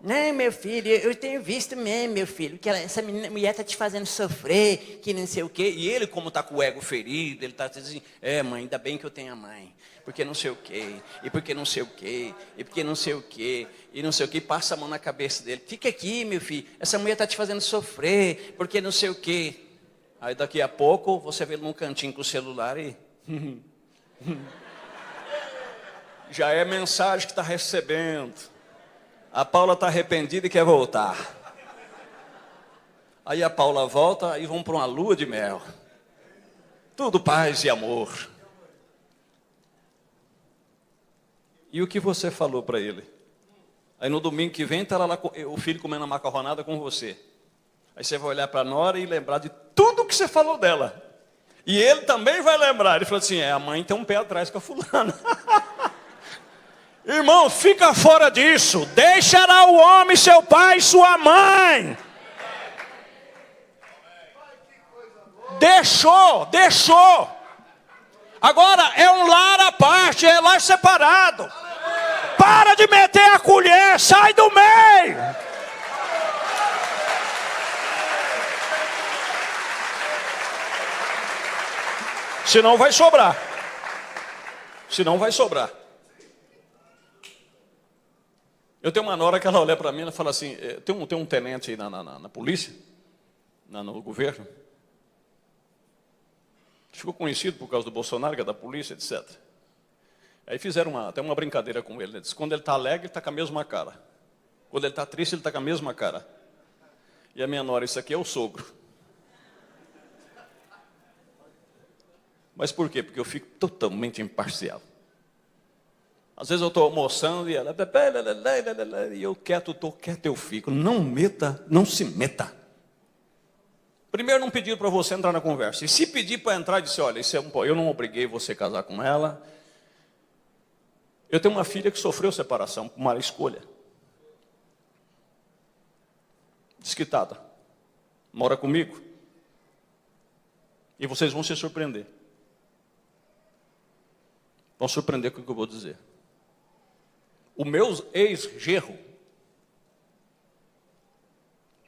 Não, meu filho, eu tenho visto mesmo, meu filho, que essa mulher está te fazendo sofrer, que não sei o quê. E ele, como está com o ego ferido, ele está dizendo assim, mãe, ainda bem que eu tenho a mãe. Porque não sei o quê, e porque não sei o quê, e porque não sei o quê, e não sei o quê, passa a mão na cabeça dele. Fica aqui, meu filho, essa mulher está te fazendo sofrer, porque não sei o quê. Aí daqui a pouco, você vê ele num cantinho com o celular e... já é mensagem que está recebendo. A Paula está arrependida e quer voltar. Aí a Paula volta, aí vão para uma lua de mel. Tudo paz e amor. E o que você falou para ele? Aí no domingo que vem, está lá o filho comendo a macarronada com você. Aí você vai olhar para a nora e lembrar de tudo que você falou dela. E ele também vai lembrar. Ele falou assim, a mãe tem um pé atrás com a fulana. Irmão, fica fora disso. Deixará o homem seu pai e sua mãe. Deixou. Agora é um lar à parte, é lar separado. Para de meter a colher, sai do meio. Senão vai sobrar. Eu tenho uma nora que ela olha para mim e fala assim, tem um tenente aí na polícia, no governo. Ficou conhecido por causa do Bolsonaro, que é da polícia, etc. Aí fizeram até uma brincadeira com ele. Ele disse, quando ele está alegre, ele está com a mesma cara. Quando ele está triste, ele está com a mesma cara. E a minha nora, isso aqui é o sogro. Mas por quê? Porque eu fico totalmente imparcial. Às vezes eu estou almoçando e ela... E eu estou quieto, eu fico. Não se meta. Primeiro, não pediram para você entrar na conversa. E se pedir para entrar, disse, olha, eu não obriguei você a casar com ela. Eu tenho uma filha que sofreu separação por má escolha. Desquitada. Mora comigo. E vocês vão se surpreender. Vão surpreender com o que eu vou dizer. O meu ex-genro,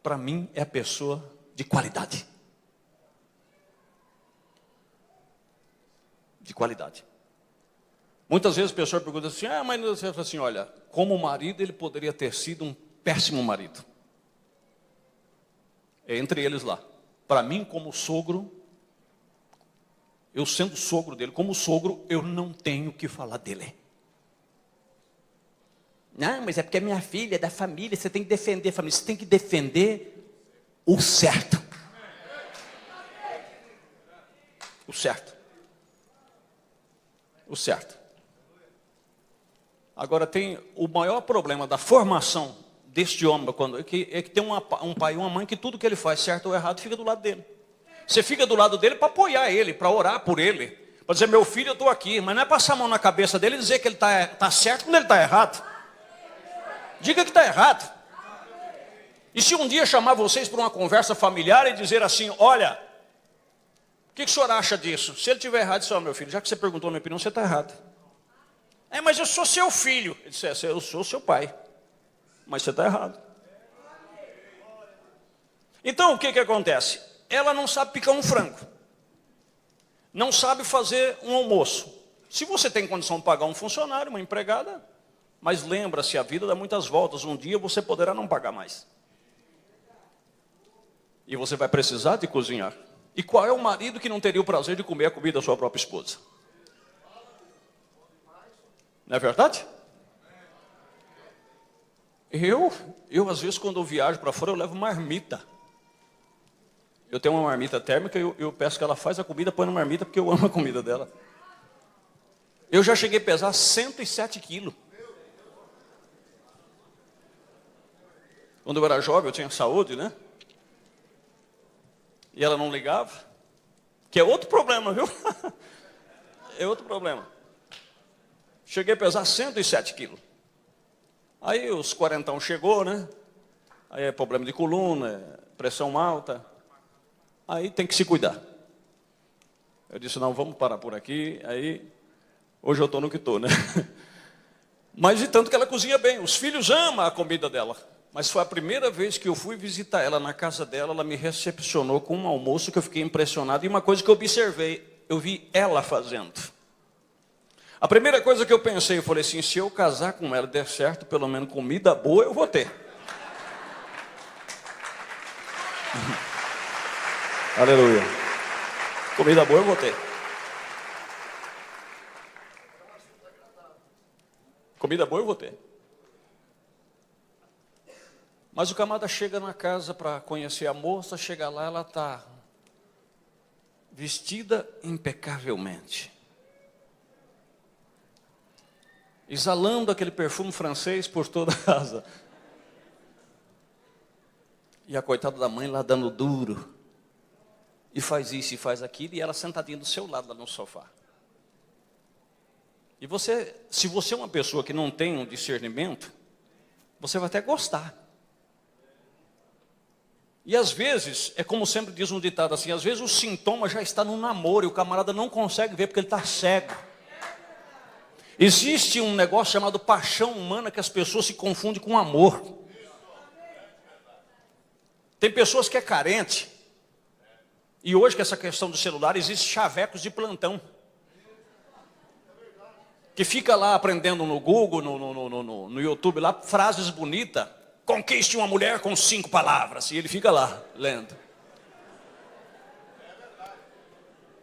para mim, é a pessoa de qualidade. De qualidade. Muitas vezes a pessoa pergunta assim, mas você fala assim, olha, como marido ele poderia ter sido um péssimo marido. É entre eles lá. Para mim, como sogro, eu sendo sogro dele, como sogro, eu não tenho o que falar dele. Não, mas é porque é minha filha, é da família, você tem que defender a família, você tem que defender o certo. O certo. O certo. Agora tem o maior problema da formação deste homem, é que tem um pai e uma mãe que tudo que ele faz, certo ou errado, fica do lado dele. Você fica do lado dele para apoiar ele, para orar por ele. Para dizer, meu filho, eu estou aqui. Mas não é passar a mão na cabeça dele e dizer que ele está certo quando ele está errado. Diga que está errado. E se um dia chamar vocês para uma conversa familiar e dizer assim, olha, o que o senhor acha disso? Se ele estiver errado, diz, meu filho, já que você perguntou a minha opinião, você está errado. Mas eu sou seu filho. Ele disse, eu sou seu pai. Mas você está errado. Então, o que acontece? Ela não sabe picar um frango. Não sabe fazer um almoço. Se você tem condição de pagar um funcionário, uma empregada, mas lembra-se, a vida dá muitas voltas. Um dia você poderá não pagar mais. E você vai precisar de cozinhar. E qual é o marido que não teria o prazer de comer a comida da sua própria esposa? Não é verdade? Eu às vezes, quando eu viajo para fora, eu levo marmita. Eu tenho uma marmita térmica e eu peço que ela faz a comida, põe na marmita, porque eu amo a comida dela. Eu já cheguei a pesar 107 quilos. Quando eu era jovem, eu tinha saúde, né? E ela não ligava. Que é outro problema, viu? É outro problema. Cheguei a pesar 107 quilos. Aí os 40 chegou, né? Aí é problema de coluna, pressão alta. Aí tem que se cuidar. Eu disse, não, vamos parar por aqui. Aí, hoje eu estou no que estou, né? Mas de tanto que ela cozinha bem. Os filhos amam a comida dela. Mas foi a primeira vez que eu fui visitar ela na casa dela. Ela me recepcionou com um almoço que eu fiquei impressionado. E uma coisa que eu observei, eu vi ela fazendo. A primeira coisa que eu pensei, eu falei assim, se eu casar com ela e der certo, pelo menos comida boa eu vou ter. Aleluia. Comida boa eu vou ter. Comida boa eu vou ter. Mas o camarada chega na casa para conhecer a moça, chega lá, ela está vestida impecavelmente. Exalando aquele perfume francês por toda a casa. E a coitada da mãe lá dando duro. E faz isso e faz aquilo, e ela sentadinha do seu lado lá no sofá. E você, se você é uma pessoa que não tem um discernimento, você vai até gostar. E às vezes, é como sempre diz um ditado assim, às vezes o sintoma já está no namoro, e o camarada não consegue ver porque ele está cego. Existe um negócio chamado paixão humana que as pessoas se confundem com amor. Tem pessoas que é carente. E hoje, com essa questão do celular, existe chavecos de plantão. Que fica lá aprendendo no Google, no YouTube, lá, frases bonitas. Conquiste uma mulher com 5 palavras. E ele fica lá, lendo.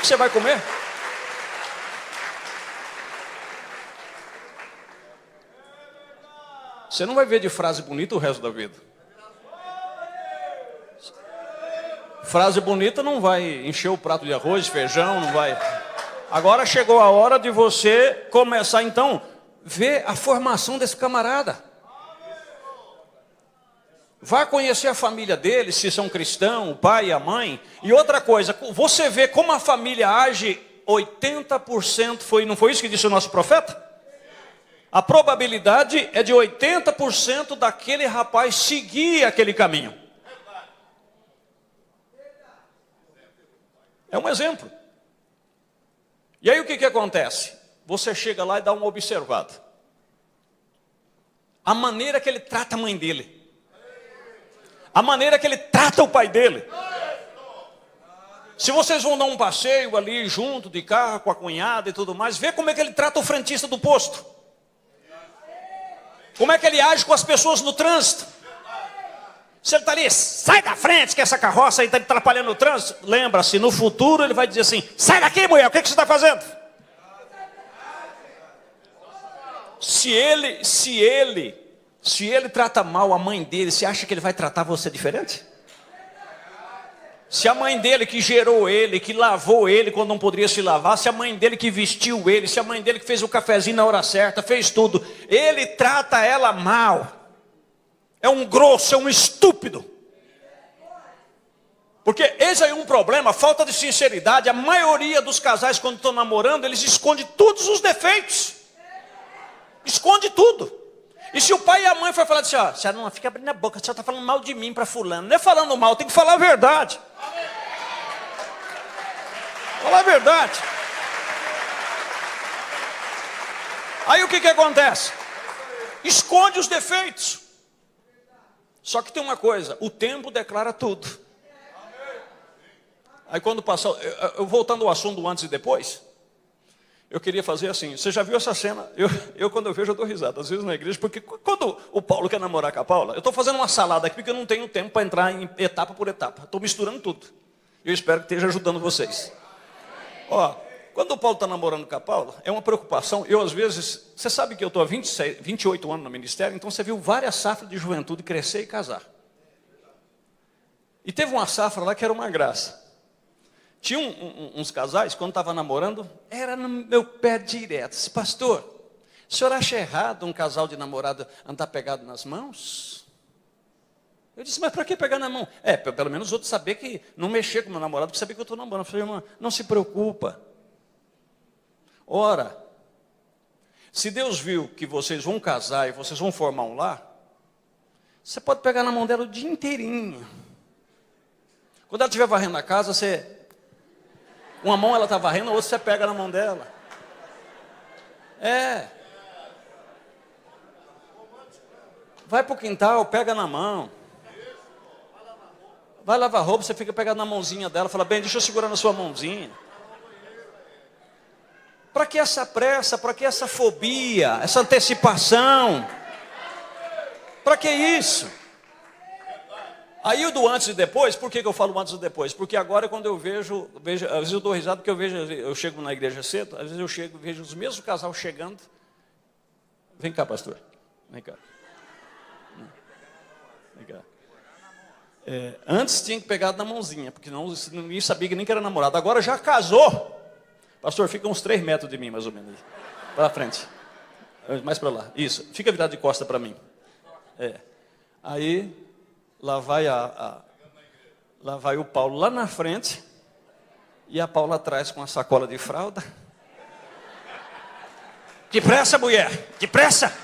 que você vai comer? Você não vai ver de frase bonita o resto da vida. Frase bonita não vai encher o prato de arroz, feijão, não vai. Agora chegou a hora de você começar, então, ver a formação desse camarada. Vai conhecer a família dele, se são cristãos, o pai e a mãe. E outra coisa, você vê como a família age, 80% foi, não foi isso que disse o nosso profeta? A probabilidade é de 80% daquele rapaz seguir aquele caminho. É um exemplo. E aí o que acontece? Você chega lá e dá uma observada. A maneira que ele trata a mãe dele. A maneira que ele trata o pai dele. Se vocês vão dar um passeio ali junto de carro com a cunhada e tudo mais, vê como é que ele trata o frentista do posto. Como é que ele age com as pessoas no trânsito. Se ele está ali, sai da frente que essa carroça aí está atrapalhando o trânsito. Lembra-se, no futuro ele vai dizer assim, sai daqui mulher, o que você está fazendo? Se ele trata mal a mãe dele, você acha que ele vai tratar você diferente? Se a mãe dele que gerou ele, que lavou ele quando não poderia se lavar, se a mãe dele que vestiu ele, se a mãe dele que fez o cafezinho na hora certa, fez tudo, ele trata ela mal. É um grosso, é um estúpido. Porque esse aí é um problema, falta de sinceridade. A maioria dos casais quando estão namorando, eles escondem todos os defeitos. Esconde tudo. E se o pai e a mãe for falar assim, ó, você não fica abrindo a boca, você está falando mal de mim para fulano. Não é falando mal, tem que falar a verdade. Falar a verdade. Aí o que acontece? Esconde os defeitos. Só que tem uma coisa, o tempo declara tudo. Aí quando passou, eu voltando ao assunto do antes e depois, eu queria fazer assim, você já viu essa cena? Eu quando eu vejo eu dou risada, às vezes na igreja, porque quando o Paulo quer namorar com a Paula, eu estou fazendo uma salada aqui porque eu não tenho tempo para entrar em etapa por etapa, estou misturando tudo. Eu espero que esteja ajudando vocês. Ó, quando o Paulo está namorando com a Paula, é uma preocupação, eu às vezes, você sabe que eu estou há 28 anos no ministério, então você viu várias safras de juventude crescer e casar. E teve uma safra lá que era uma graça. Tinha uns casais, quando estava namorando, era no meu pé direto. Disse, pastor, o senhor acha errado um casal de namorado andar pegado nas mãos? Eu disse, mas para que pegar na mão? Pelo menos os outros saber que não mexer com meu namorado, porque saber que eu estou namorando. Eu falei, irmã, não se preocupa. Ora, se Deus viu que vocês vão casar e vocês vão formar um lar, você pode pegar na mão dela o dia inteirinho. Quando ela estiver varrendo a casa, uma mão ela está varrendo, a outra você pega na mão dela. Vai para o quintal, pega na mão. Vai lavar roupa, você fica pegando na mãozinha dela, fala, bem, deixa eu segurar na sua mãozinha. Para que essa pressa, para que essa fobia, essa antecipação? Para que isso? Aí o do antes e depois, por que eu falo antes e depois? Porque agora quando eu vejo, às vezes eu dou risada porque eu chego na igreja cedo, às vezes eu chego, vejo os mesmos casal chegando. Vem cá, pastor. Vem cá. Vem cá. Antes tinha que pegar na mãozinha, porque não, ninguém sabia que nem que era namorado. Agora já casou. Pastor, fica uns 3 metros de mim, mais ou menos. Para frente. Mais para lá. Isso. Fica virado de costa para mim. Aí, lá vai o Paulo lá na frente. E a Paula atrás com a sacola de fralda. Depressa, mulher. Depressa.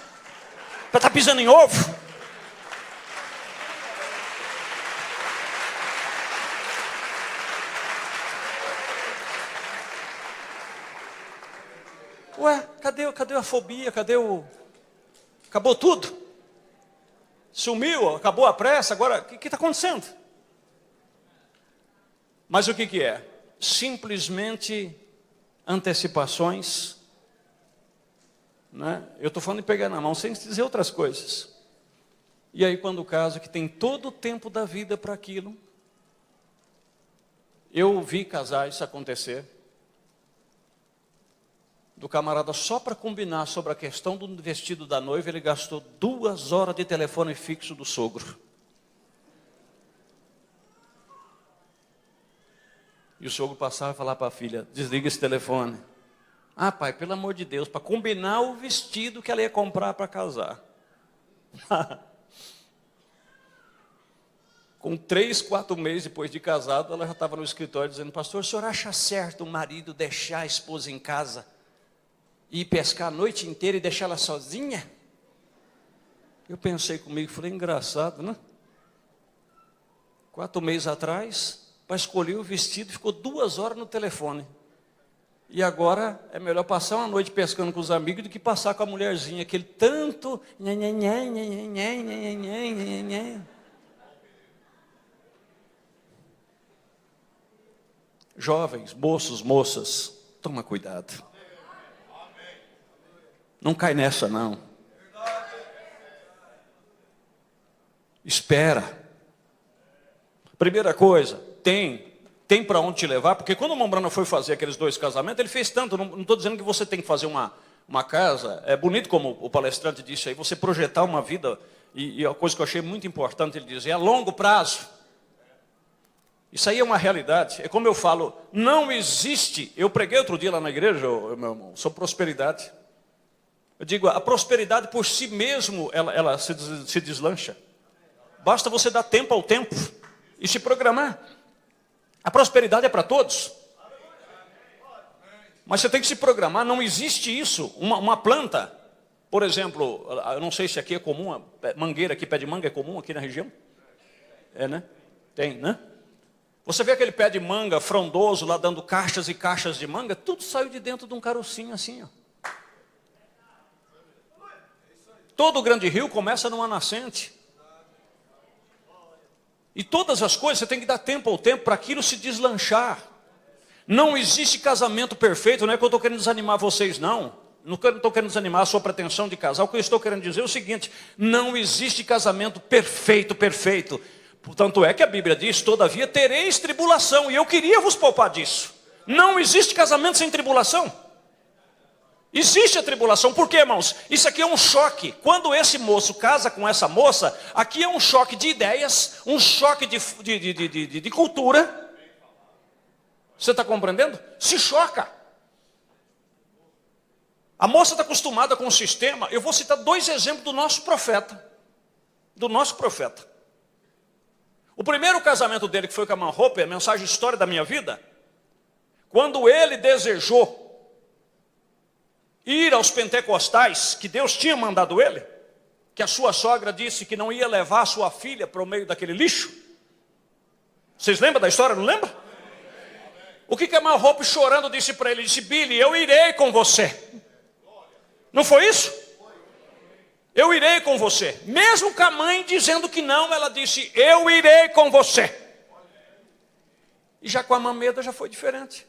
Para estar pisando em ovo. Ué, cadê a fobia? Acabou tudo? Sumiu, acabou a pressa, agora o que está acontecendo? Mas o que é? Simplesmente antecipações. Né? Eu estou falando de pegar na mão, sem dizer outras coisas. E aí quando o caso que tem todo o tempo da vida para aquilo, eu vi casais acontecer. do camarada só para combinar sobre a questão do vestido da noiva, ele gastou 2 horas de telefone fixo do sogro. E o sogro passava e falava para a filha, desliga esse telefone. Ah, pai, pelo amor de Deus, para combinar o vestido que ela ia comprar para casar. Com 3, 4 meses depois de casado, ela já estava no escritório dizendo, pastor, o senhor acha certo o marido deixar a esposa em casa e ir pescar a noite inteira e deixar ela sozinha? Eu pensei comigo, falei, engraçado, né? 4 meses atrás, para escolher o vestido, ficou 2 horas no telefone. E agora é melhor passar uma noite pescando com os amigos do que passar com a mulherzinha, aquele tanto... Jovens, moços, moças, toma cuidado. Não cai nessa, não. Espera. Primeira coisa, tem para onde te levar, porque quando o Mombrana foi fazer aqueles 2 casamentos, ele fez tanto, não estou dizendo que você tem que fazer uma casa, é bonito como o palestrante disse aí, você projetar uma vida, e a coisa que eu achei muito importante, ele diz, é a longo prazo. Isso aí é uma realidade, é como eu falo, não existe, eu preguei outro dia lá na igreja, meu irmão, sobre prosperidade. Eu digo, a prosperidade por si mesmo, ela se deslancha. Basta você dar tempo ao tempo e se programar. A prosperidade é para todos. Mas você tem que se programar, não existe isso. Uma planta, por exemplo, eu não sei se aqui é comum, mangueira aqui, pé de manga é comum aqui na região? É, né? Tem, né? Você vê aquele pé de manga frondoso lá dando caixas e caixas de manga, tudo saiu de dentro de um carocinho assim, ó. Todo grande rio começa numa nascente. E todas as coisas você tem que dar tempo ao tempo para aquilo se deslanchar. Não existe casamento perfeito, não é que eu estou querendo desanimar vocês, não. Não estou querendo desanimar a sua pretensão de casar. O que eu estou querendo dizer é o seguinte, não existe casamento perfeito. Tanto é que a Bíblia diz, todavia tereis tribulação, e eu queria vos poupar disso. Não existe casamento sem tribulação. Existe a tribulação, por quê, irmãos? Isso aqui é um choque. Quando esse moço casa com essa moça, aqui é um choque de ideias, um choque de cultura. Você está compreendendo? Se choca. A moça está acostumada com o sistema. Eu vou citar 2 exemplos do nosso profeta. O primeiro casamento dele, que foi com a Mann Hope, a mensagem História da Minha Vida, quando ele desejou ir aos pentecostais, que Deus tinha mandado ele, que a sua sogra disse que não ia levar a sua filha para o meio daquele lixo. Vocês lembram da história, não lembra? O que a Mann Hope chorando disse para ele? Disse, Billy, eu irei com você. Não foi isso? Eu irei com você. Mesmo com a mãe dizendo que não, ela disse, eu irei com você. E já com a Mameda já foi diferente.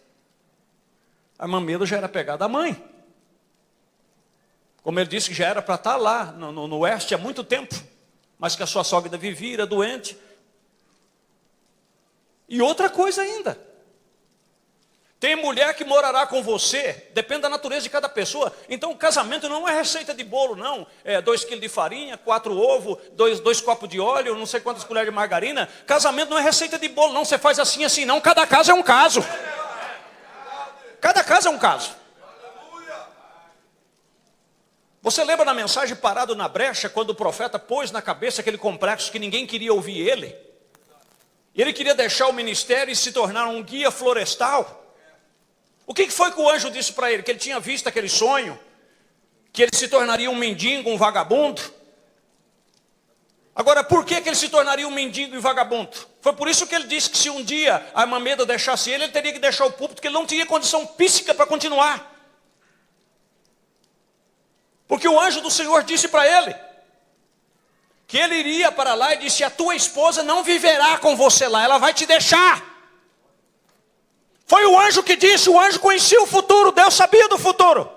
A Mameda já era pegada à mãe. Como ele disse que já era para estar lá no oeste há muito tempo, mas que a sua sogra vivia, era doente. E outra coisa ainda, tem mulher que morará com você, depende da natureza de cada pessoa. Então o casamento não é receita de bolo, não. É 2 quilos de farinha, 4 ovos, 2 copos de óleo, não sei quantas colheres de margarina. Casamento não é receita de bolo, não. Você faz assim, não. Cada caso é um caso. Cada caso é um caso. Você lembra na mensagem Parado na Brecha, quando o profeta pôs na cabeça aquele complexo que ninguém queria ouvir ele? E ele queria deixar o ministério e se tornar um guia florestal. O que foi que o anjo disse para ele? Que ele tinha visto aquele sonho, que ele se tornaria um mendigo, um vagabundo. Agora, por que ele se tornaria um mendigo e vagabundo? Foi por isso que ele disse que se um dia a Mameda deixasse ele teria que deixar o púlpito, porque ele não tinha condição física para continuar. Porque o anjo do Senhor disse para ele que ele iria para lá e disse, a tua esposa não viverá com você lá, ela vai te deixar. Foi o anjo que disse, o anjo conhecia o futuro, Deus sabia do futuro.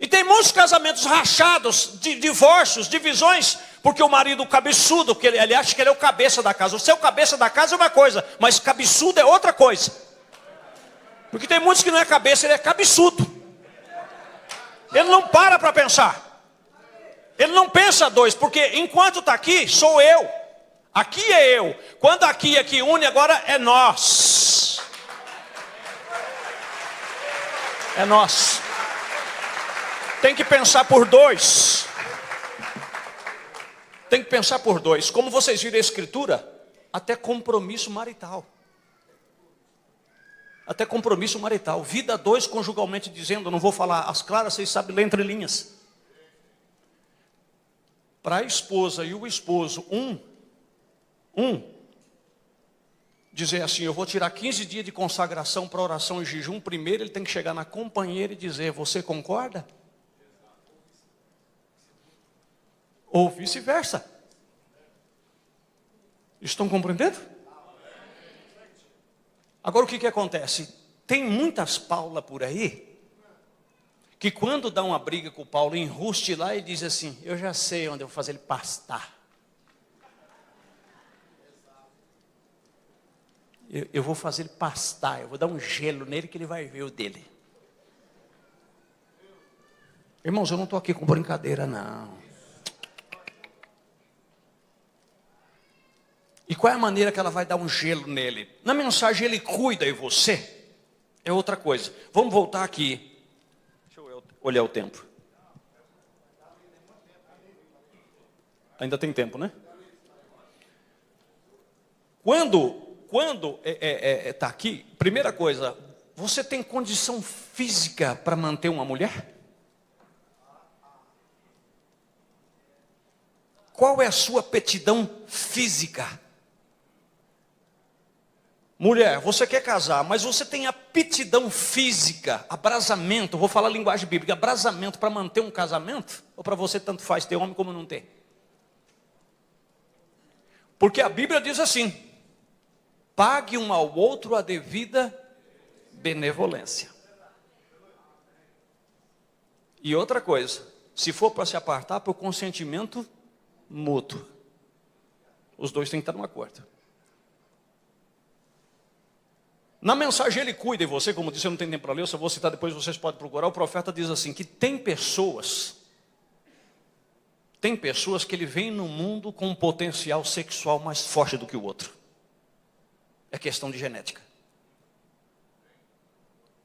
E tem muitos casamentos rachados, divórcios, divisões, porque o marido cabeçudo, que ele acha que ele é o cabeça da casa. O seu cabeça da casa é uma coisa, mas cabeçudo é outra coisa. Porque tem muitos que não é cabeça, ele é cabeçudo. Ele não para pensar. Ele não pensa dois, porque enquanto está aqui, sou eu. Aqui é eu. Quando aqui e aqui une, agora é nós. É nós. Tem que pensar por dois. Tem que pensar por dois. Como vocês viram a Escritura, até compromisso marital. Até compromisso marital. Vida dois conjugalmente dizendo, não vou falar as claras, vocês sabem ler entre linhas. Para a esposa e o esposo, dizer assim, eu vou tirar 15 dias de consagração para oração e jejum. Primeiro ele tem que chegar na companheira e dizer, você concorda? Ou vice-versa. Estão compreendendo? Agora o que acontece? Tem muitas Paulas por aí, que quando dá uma briga com o Paulo, enruste lá e diz assim, eu já sei onde eu vou fazer ele pastar. Eu vou fazer ele pastar, eu vou dar um gelo nele que ele vai ver o dele. Irmãos, eu não estou aqui com brincadeira não. E qual é a maneira que ela vai dar um gelo nele? Na mensagem ele cuida de você. É outra coisa. Vamos voltar aqui. Deixa eu olhar o tempo. Ainda tem tempo, né? Quando está aqui, primeira coisa, você tem condição física para manter uma mulher? Qual é a sua aptidão física? Mulher, você quer casar, mas você tem aptidão física, abrasamento, vou falar linguagem bíblica, abrasamento para manter um casamento? Ou para você tanto faz ter homem como não ter? Porque a Bíblia diz assim, pague um ao outro a devida benevolência. E outra coisa, se for para se apartar, por consentimento mútuo. Os dois têm que estar num acordo. Na mensagem ele cuida de você, como disse, eu não tenho tempo para ler, eu só vou citar depois, vocês podem procurar. O profeta diz assim, que tem pessoas que ele vem no mundo com um potencial sexual mais forte do que o outro. É questão de genética.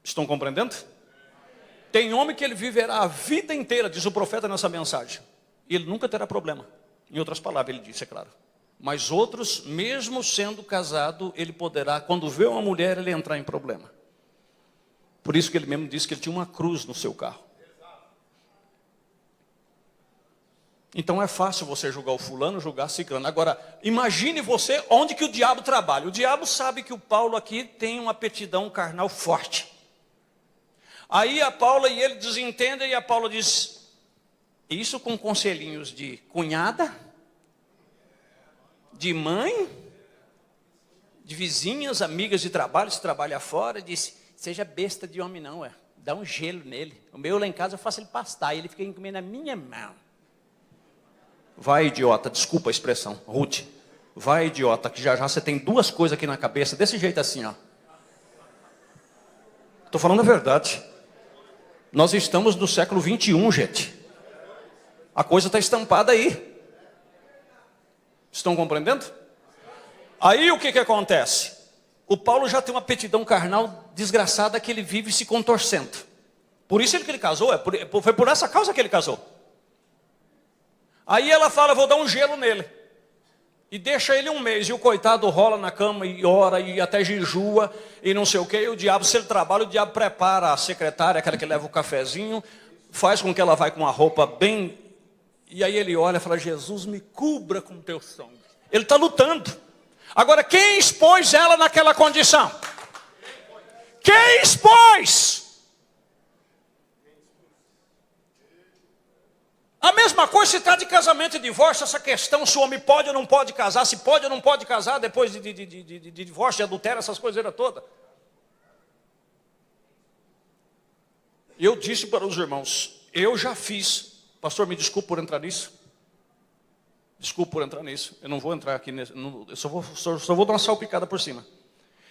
Estão compreendendo? Tem homem que ele viverá a vida inteira, diz o profeta nessa mensagem, e ele nunca terá problema. Em outras palavras, ele disse, é claro. Mas outros, mesmo sendo casado, ele poderá, quando vê uma mulher, ele entrar em problema. Por isso que ele mesmo disse que ele tinha uma cruz no seu carro. Então é fácil você julgar o fulano, julgar ciclano. Agora, imagine você onde que o diabo trabalha. O diabo sabe que o Paulo aqui tem uma aptidão carnal forte. Aí a Paula e ele desentendem e a Paula diz, isso com conselhinhos de cunhada, de mãe, de vizinhas, amigas de trabalho, se trabalha fora, disse, seja besta de homem não, dá um gelo nele. O meu lá em casa eu faço ele pastar, e ele fica comendo na minha mão. Vai, idiota, desculpa a expressão, Ruth. Vai, idiota, que já você tem duas coisas aqui na cabeça, desse jeito assim, ó. Estou falando a verdade. Nós estamos no século 21, gente. A coisa está estampada aí. Estão compreendendo? Aí o que acontece? O Paulo já tem uma aptidão carnal desgraçada que ele vive se contorcendo. Por isso que ele casou, foi por essa causa que ele casou. Aí ela fala, vou dar um gelo nele. E deixa ele um mês, e o coitado rola na cama e ora, e até jejua, e não sei o que, e o diabo, se ele trabalha, o diabo prepara a secretária, aquela que leva o cafezinho, faz com que ela vá com uma roupa bem... E aí ele olha e fala, Jesus, me cubra com teu sangue. Ele está lutando. Agora, quem expôs ela naquela condição? Quem expôs? A mesma coisa se trata de casamento e divórcio, essa questão, se o homem pode ou não pode casar, se pode ou não pode casar depois de divórcio, de adultério, essas coisas todas. Eu disse para os irmãos, eu já fiz... Pastor, me desculpe por entrar nisso. Desculpe por entrar nisso. Eu não vou entrar aqui, eu só vou dar uma salpicada por cima.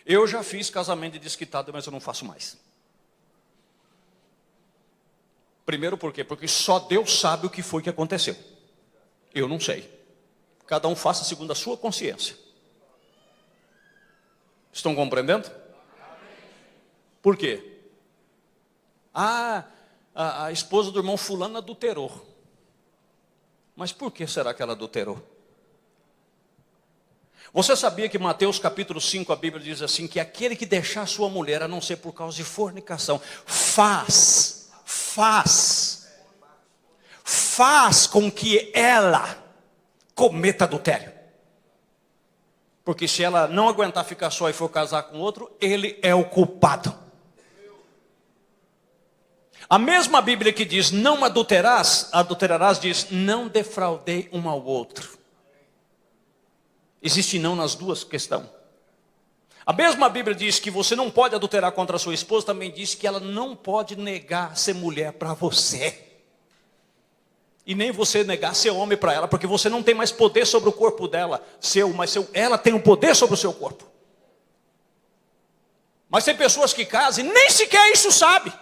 Eu já fiz casamento de desquitado, mas eu não faço mais. Primeiro por quê? Porque só Deus sabe o que foi que aconteceu. Eu não sei. Cada um faça segundo a sua consciência. Estão compreendendo? Por quê? A esposa do irmão fulano adulterou. Mas por que será que ela adulterou? Você sabia que Mateus capítulo 5, a Bíblia diz assim, que aquele que deixar sua mulher, a não ser por causa de fornicação, faz com que ela cometa adultério. Porque se ela não aguentar ficar só e for casar com outro, ele é o culpado. A mesma Bíblia que diz não adulterarás, diz não defraudei um ao outro. Existe não nas duas questões. A mesma Bíblia diz que você não pode adulterar contra a sua esposa, também diz que ela não pode negar ser mulher para você. E nem você negar ser homem para ela, porque você não tem mais poder sobre o corpo dela, ela tem o poder sobre o seu corpo. Mas tem pessoas que casam e nem sequer isso sabe.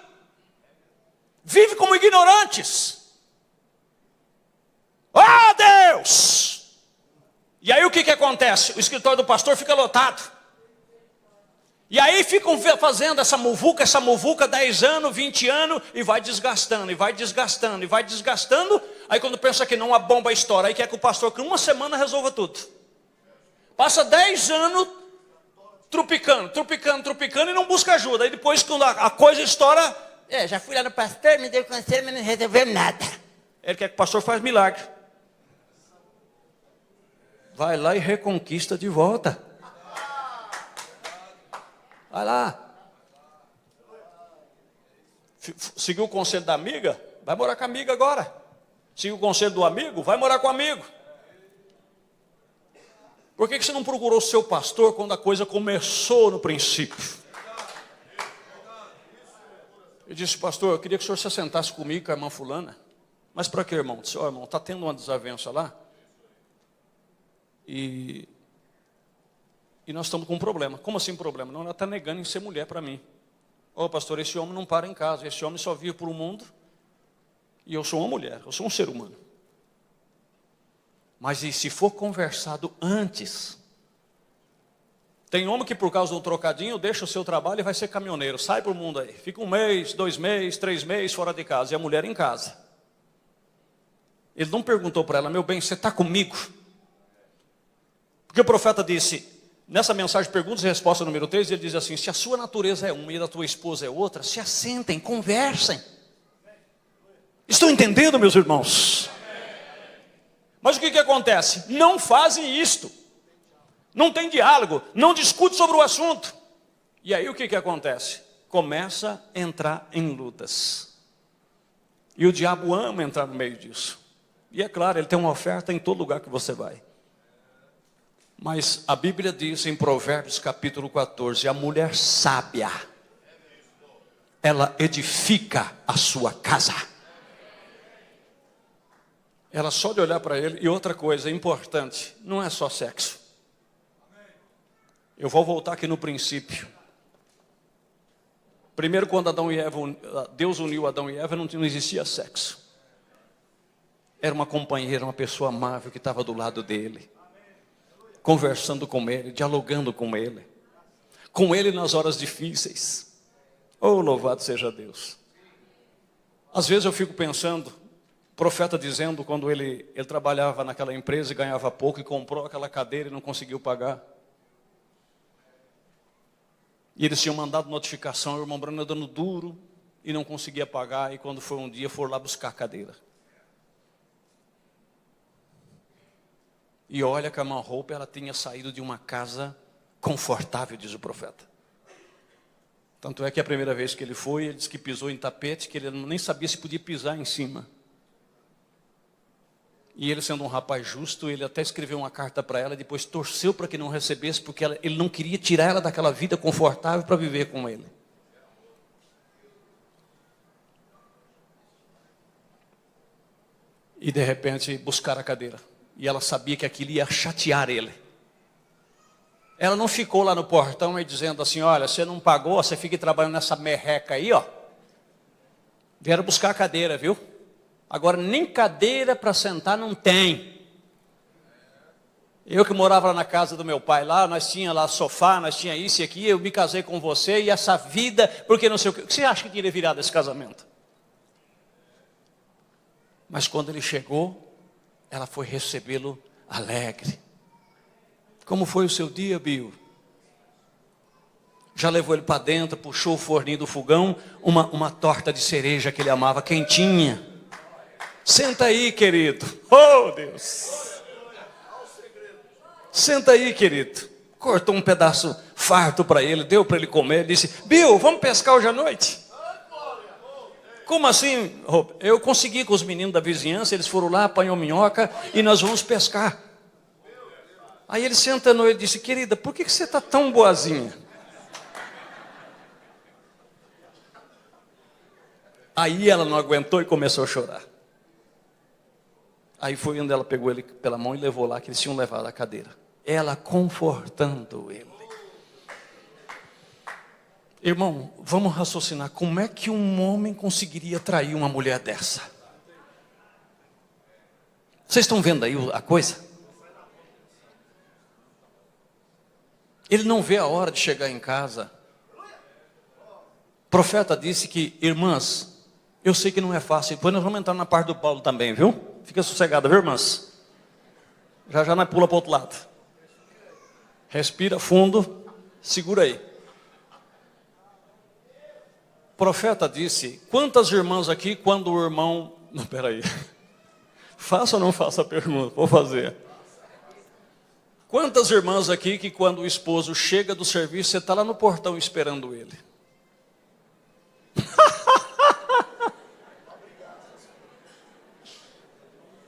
Vive como ignorantes. Oh Deus! E aí o que acontece? O escritório do pastor fica lotado. E aí ficam fazendo essa muvuca, 10 anos, 20 anos, e vai desgastando, e vai desgastando, e vai desgastando. Aí quando pensa que não, a bomba estoura. Aí quer que o pastor, com uma semana, resolva tudo. Passa 10 anos trupicando, e não busca ajuda. Aí depois, quando a coisa estoura, já fui lá no pastor, me deu conselho, mas não resolveu nada. ele quer que o pastor faça milagre. Vai lá e reconquista de volta. Vai lá. Seguiu o conselho da amiga? Vai morar com a amiga agora. Seguiu o conselho do amigo? Vai morar com o amigo. Por que você não procurou o seu pastor quando a coisa começou no princípio? Eu disse, pastor, eu queria que o senhor se assentasse comigo, com a irmã fulana. Mas para quê, irmão? Eu disse, irmão, está tendo uma desavença lá. E nós estamos com um problema. Como assim problema? Não, ela está negando em ser mulher para mim. Pastor, esse homem não para em casa. Esse homem só vive por um mundo. E eu sou uma mulher, eu sou um ser humano. Mas e se for conversado antes? Tem homem que por causa do trocadinho deixa o seu trabalho e vai ser caminhoneiro. Sai para o mundo aí. Fica 1 mês, 2 meses, 3 meses fora de casa. E a mulher em casa. Ele não perguntou para ela, meu bem, você está comigo? Porque o profeta disse, nessa mensagem perguntas e resposta número 3, ele diz assim, se a sua natureza é uma e a da tua esposa é outra, se assentem, conversem. Estão entendendo, meus irmãos? Mas o que acontece? Não fazem isto. Não tem diálogo, não discute sobre o assunto. E aí o que acontece? Começa a entrar em lutas. E o diabo ama entrar no meio disso. E é claro, ele tem uma oferta em todo lugar que você vai. Mas a Bíblia diz em Provérbios capítulo 14, a mulher sábia, ela edifica a sua casa. Ela só de olhar para ele, e outra coisa importante, não é só sexo. Eu vou voltar aqui no princípio. Primeiro, quando Deus uniu Adão e Eva, não existia sexo. Era uma companheira, uma pessoa amável que estava do lado dele. Conversando com ele, dialogando com ele nas horas difíceis. Oh, louvado seja Deus. Às vezes eu fico pensando, o profeta dizendo, quando ele trabalhava naquela empresa e ganhava pouco e comprou aquela cadeira e não conseguiu pagar. E eles tinham mandado notificação, o irmão Brando dando duro e não conseguia pagar, e quando foi um dia, foram lá buscar a cadeira. E olha que a irmã Roupa, ela tinha saído de uma casa confortável, diz o profeta. Tanto é que a primeira vez que ele foi, ele disse que pisou em tapete, que ele nem sabia se podia pisar em cima. E ele, sendo um rapaz justo, ele até escreveu uma carta para ela, depois torceu para que não recebesse, porque ele não queria tirar ela daquela vida confortável para viver com ele. E de repente buscaram a cadeira. E ela sabia que aquilo ia chatear ele. Ela não ficou lá no portão e dizendo assim, olha, você não pagou, você fica trabalhando nessa merreca aí, ó. Vieram buscar a cadeira, viu? Agora nem cadeira para sentar não tem. Eu que morava lá na casa do meu pai, lá, nós tinha lá sofá, nós tinha isso e aqui, eu me casei com você e essa vida, porque não sei o que. O que você acha que teria virado esse casamento? Mas quando ele chegou, ela foi recebê-lo alegre. Como foi o seu dia, Bill? Já levou ele para dentro, puxou o forninho do fogão, uma torta de cereja que ele amava, quentinha. Senta aí, querido. Oh, Deus. Senta aí, querido. Cortou um pedaço farto para ele, deu para ele comer, disse, Bill, vamos pescar hoje à noite? Como assim? Eu consegui com os meninos da vizinhança, eles foram lá, apanhou minhoca e nós vamos pescar. Aí ele sentou e disse, querida, por que você está tão boazinha? Aí ela não aguentou e começou a chorar. Aí foi onde ela pegou ele pela mão e levou lá, que eles tinham levado a cadeira. Ela confortando ele. Irmão, vamos raciocinar. Como é que um homem conseguiria trair uma mulher dessa? Vocês estão vendo aí a coisa? Ele não vê a hora de chegar em casa. O profeta disse que, irmãs, eu sei que não é fácil. Depois nós vamos entrar na parte do Paulo também, viu? Fica sossegada, viu, irmãs? Já nós pula para o outro lado. Respira fundo, segura aí. O profeta disse, quantas irmãs aqui, quando o irmão... Não, peraí. Faça ou não faça a pergunta? Vou fazer. Quantas irmãs aqui que quando o esposo chega do serviço, você está lá no portão esperando ele?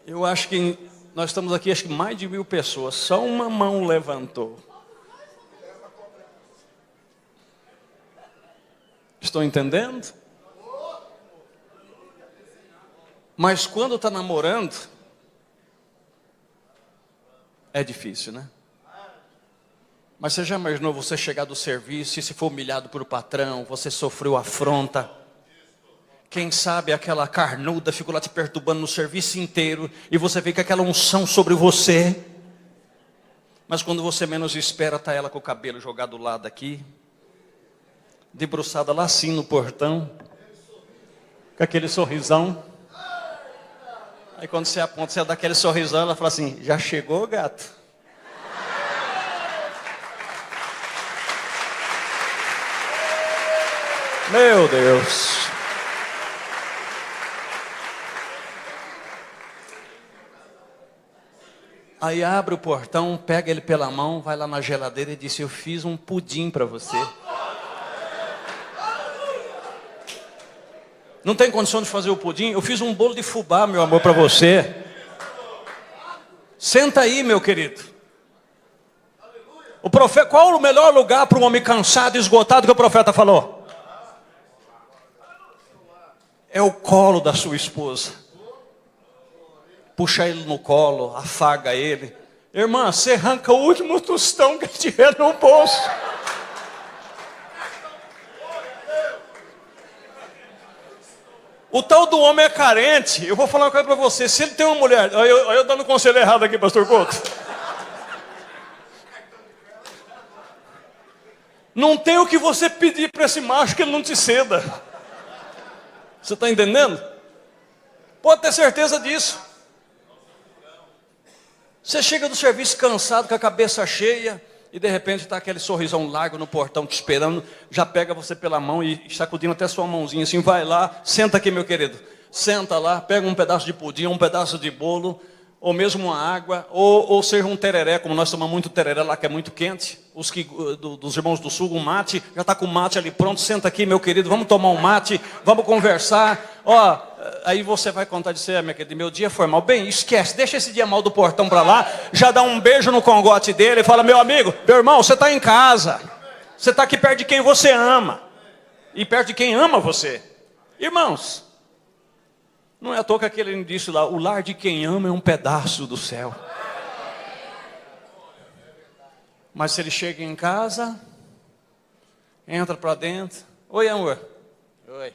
Eu acho que nós estamos aqui, acho que mais de 1000 pessoas. Só uma mão levantou. Estão entendendo? Mas quando está namorando, é difícil, né? Mas você já imaginou você chegar do serviço e se for humilhado por o patrão, você sofreu afronta. Quem sabe aquela carnuda ficou lá te perturbando no serviço inteiro e você vê que aquela unção sobre você. Mas quando você menos espera, está ela com o cabelo jogado do lado aqui, debruçada lá assim no portão, com aquele sorrisão. Aí quando você aponta, você dá aquele sorrisão, ela fala assim, já chegou, gato? Meu Deus. Aí abre o portão, pega ele pela mão, vai lá na geladeira e diz, eu fiz um pudim para você. Não tem condição de fazer o pudim? Eu fiz um bolo de fubá, meu amor, para você. Senta aí, meu querido. O profeta, qual o melhor lugar para um homem cansado e esgotado que o profeta falou? É o colo da sua esposa. Puxa ele no colo, afaga ele. Irmã, você arranca o último tostão que tiver no bolso. O tal do homem é carente. Eu vou falar uma coisa para você. Se ele tem uma mulher... Eu dando conselho errado aqui, pastor Couto. Não tem o que você pedir para esse macho que ele não te ceda. Você está entendendo? Pode ter certeza disso. Você chega do serviço cansado, com a cabeça cheia, e de repente está aquele sorrisão largo no portão te esperando, já pega você pela mão e sacudindo até sua mãozinha assim, vai lá, senta aqui, meu querido. Senta lá, pega um pedaço de pudim, um pedaço de bolo, ou mesmo uma água, ou seja um tereré, como nós tomamos muito tereré lá, que é muito quente. Dos irmãos do sul, um mate, já está com o mate ali pronto, senta aqui, meu querido, vamos tomar um mate, vamos conversar. Ó, aí você vai contar de ser, minha querida, meu dia foi mal. Bem, esquece, deixa esse dia mal do portão para lá, já dá um beijo no cangote dele e fala, meu amigo, meu irmão, você está em casa, você está aqui perto de quem você ama, e perto de quem ama você. Irmãos, não é à toa que aquele disse lá, o lar de quem ama é um pedaço do céu. Mas se ele chega em casa, entra para dentro. Oi, amor. Oi. O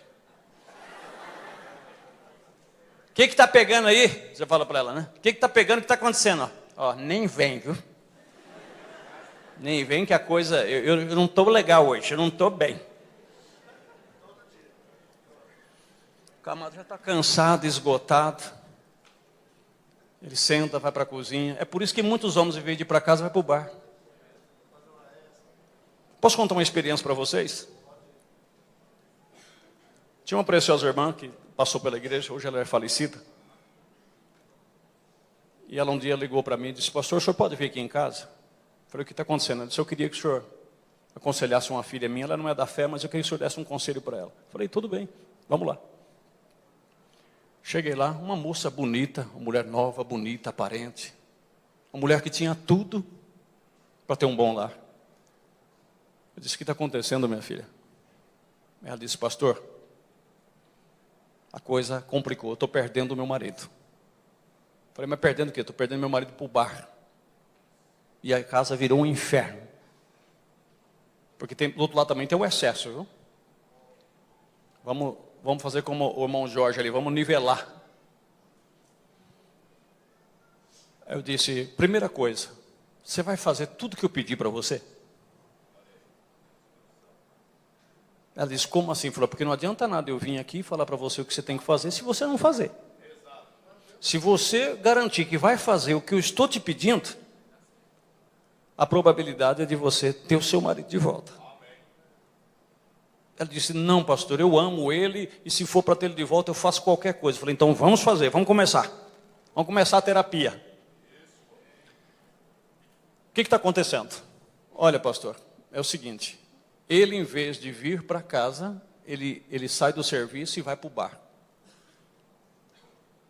que está pegando aí? Você fala para ela, né? O que está pegando? O que está acontecendo? Ó, nem vem, viu? Nem vem que a coisa... Eu não estou legal hoje, eu não estou bem. O camarada já está cansado, esgotado. Ele senta, vai para a cozinha. É por isso que muitos homens, em vez de ir para casa, vai para o bar. Posso contar uma experiência para vocês? Tinha uma preciosa irmã que passou pela igreja, hoje ela é falecida. E ela um dia ligou para mim e disse, pastor, o senhor pode vir aqui em casa? Eu falei, o que está acontecendo? Ela disse, eu queria que o senhor aconselhasse uma filha minha, ela não é da fé, mas eu queria que o senhor desse um conselho para ela. Eu falei, tudo bem, vamos lá. Cheguei lá, uma moça bonita, uma mulher nova, bonita, aparente. Uma mulher que tinha tudo para ter um bom lar. Eu disse, o que está acontecendo, minha filha? Ela disse, pastor, a coisa complicou, eu estou perdendo o meu marido. Eu falei, mas perdendo o quê? Estou perdendo meu marido para o bar. E a casa virou um inferno. Porque do outro lado também tem o excesso, viu? Vamos fazer como o irmão Jorge ali, vamos nivelar. Eu disse, primeira coisa, você vai fazer tudo que eu pedi para você? Ela disse, como assim? Falou, porque não adianta nada eu vir aqui e falar para você o que você tem que fazer se você não fazer. Se você garantir que vai fazer o que eu estou te pedindo, a probabilidade é de você ter o seu marido de volta. Ela disse, não, pastor, eu amo ele e se for para ter ele de volta eu faço qualquer coisa. Eu falei, então vamos fazer, vamos começar. Vamos começar a terapia. O que está acontecendo? Olha, pastor, é o seguinte, ele em vez de vir para casa, ele sai do serviço e vai para o bar.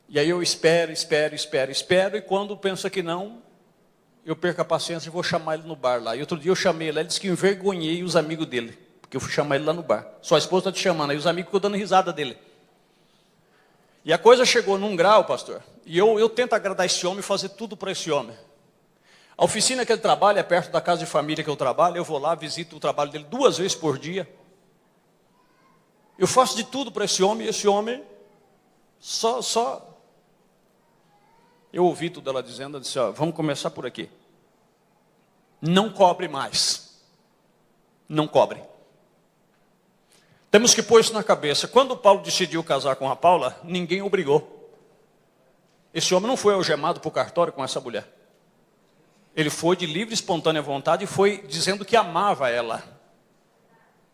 E aí eu espero, e quando pensa que não, eu perco a paciência e vou chamar ele no bar lá. E outro dia eu chamei ele, ele disse que envergonhei os amigos dele, porque eu fui chamar ele lá no bar. Sua esposa está te chamando, aí os amigos ficam dando risada dele. E a coisa chegou num grau, pastor, e eu tento agradar esse homem e fazer tudo para esse homem. A oficina que ele trabalha é perto da casa de família que eu trabalho, eu vou lá, visito o trabalho dele 2 vezes por dia. Eu faço de tudo para esse homem, e esse homem só... Eu ouvi tudo ela dizendo, ela disse, ó, vamos começar por aqui. Não cobre mais. Não cobre. Temos que pôr isso na cabeça. Quando o Paulo decidiu casar com a Paula, ninguém obrigou. Esse homem não foi algemado para o cartório com essa mulher. Ele foi de livre e espontânea vontade e foi dizendo que amava ela.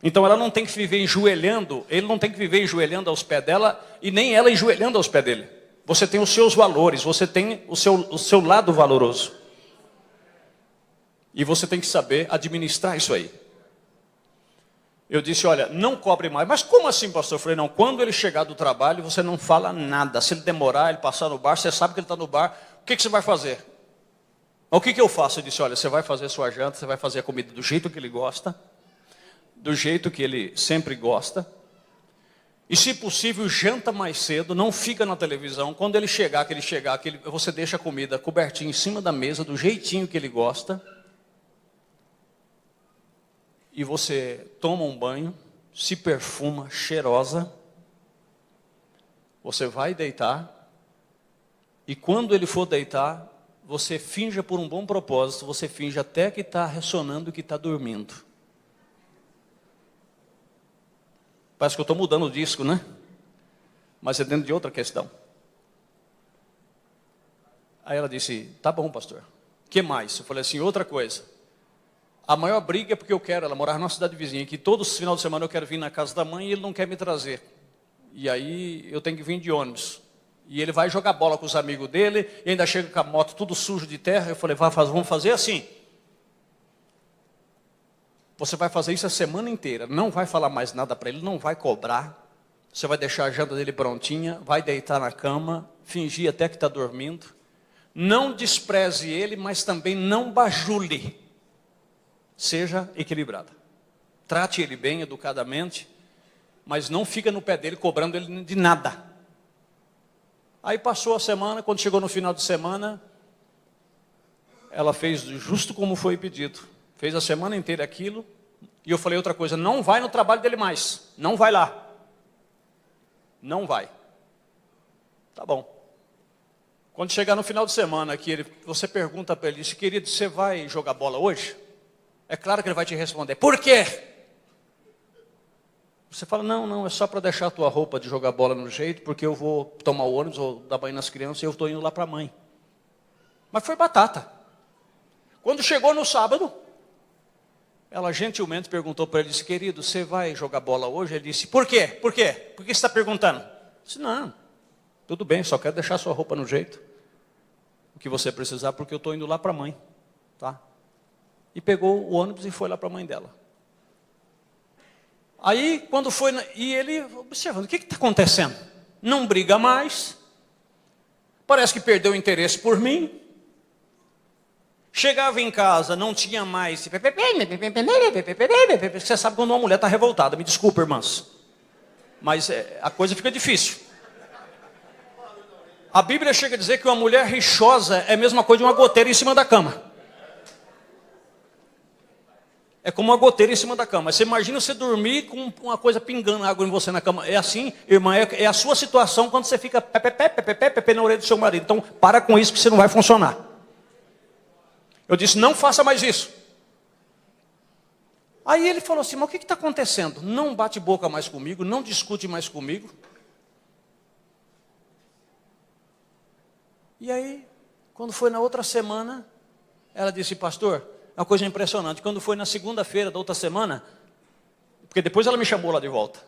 Então ela não tem que viver enjoelhando, ele não tem que viver enjoelhando aos pés dela e nem ela enjoelhando aos pés dele. Você tem os seus valores, você tem o seu lado valoroso. E você tem que saber administrar isso aí. Eu disse, olha, não cobre mais. Mas como assim, pastor? Eu falei, não, quando ele chegar do trabalho, você não fala nada. Se ele demorar, ele passar no bar, você sabe que ele está no bar, o que você vai fazer? O que eu faço? Eu disse, olha, você vai fazer sua janta, você vai fazer a comida do jeito que ele gosta, do jeito que ele sempre gosta. E se possível, janta mais cedo, não fica na televisão. Quando ele chegar, você deixa a comida cobertinha em cima da mesa, do jeitinho que ele gosta. E você toma um banho, se perfuma, cheirosa. Você vai deitar. E quando ele for deitar, você finja por um bom propósito, você finge até que está ressonando que está dormindo. Parece que eu estou mudando o disco, né? Mas é dentro de outra questão. Aí ela disse, tá bom, pastor. O que mais? Eu falei assim, outra coisa. A maior briga é porque eu quero, ela morar na cidade vizinha, que todos os finais de semana eu quero vir na casa da mãe e ele não quer me trazer. E aí eu tenho que vir de ônibus. E ele vai jogar bola com os amigos dele, e ainda chega com a moto tudo sujo de terra. Eu falei, vamos fazer assim. Você vai fazer isso a semana inteira, não vai falar mais nada para ele, não vai cobrar. Você vai deixar a janta dele prontinha, vai deitar na cama, fingir até que está dormindo. Não despreze ele, mas também não bajule. Seja equilibrada. Trate ele bem, educadamente, mas não fica no pé dele cobrando ele de nada. Aí passou a semana, quando chegou no final de semana, ela fez justo como foi pedido. Fez a semana inteira aquilo. E eu falei outra coisa, não vai no trabalho dele mais. Não vai lá. Não vai. Tá bom. Quando chegar no final de semana aqui, você pergunta para ele, querido, você vai jogar bola hoje? É claro que ele vai te responder, por quê? Você fala, não, é só para deixar a tua roupa de jogar bola no jeito, porque eu vou tomar o ônibus ou dar banho nas crianças e eu estou indo lá para a mãe. Mas foi batata. Quando chegou no sábado, ela gentilmente perguntou para ele, disse, querido, você vai jogar bola hoje? Ele disse, por quê? Por quê? Por que você está perguntando? Eu disse, não, tudo bem, só quero deixar a sua roupa no jeito. O que você precisar, porque eu estou indo lá para a mãe. Tá? E pegou o ônibus e foi lá para a mãe dela. Aí, quando foi, e ele observando, o que está acontecendo? Não briga mais, parece que perdeu o interesse por mim. Chegava em casa, não tinha mais. Você sabe quando uma mulher está revoltada, me desculpa, irmãs. Mas a coisa fica difícil. A Bíblia chega a dizer que uma mulher rixosa é a mesma coisa de uma goteira em cima da cama. É como uma goteira em cima da cama. Você imagina você dormir com uma coisa pingando água em você na cama. É assim, irmã, é a sua situação quando você fica pé na orelha do seu marido. Então, para com isso que você não vai funcionar. Eu disse, não faça mais isso. Aí ele falou assim, mas o que está acontecendo? Não bate boca mais comigo, não discute mais comigo. E aí, quando foi na outra semana, ela disse, pastor, é uma coisa impressionante. Quando foi na segunda-feira da outra semana, porque depois ela me chamou lá de volta.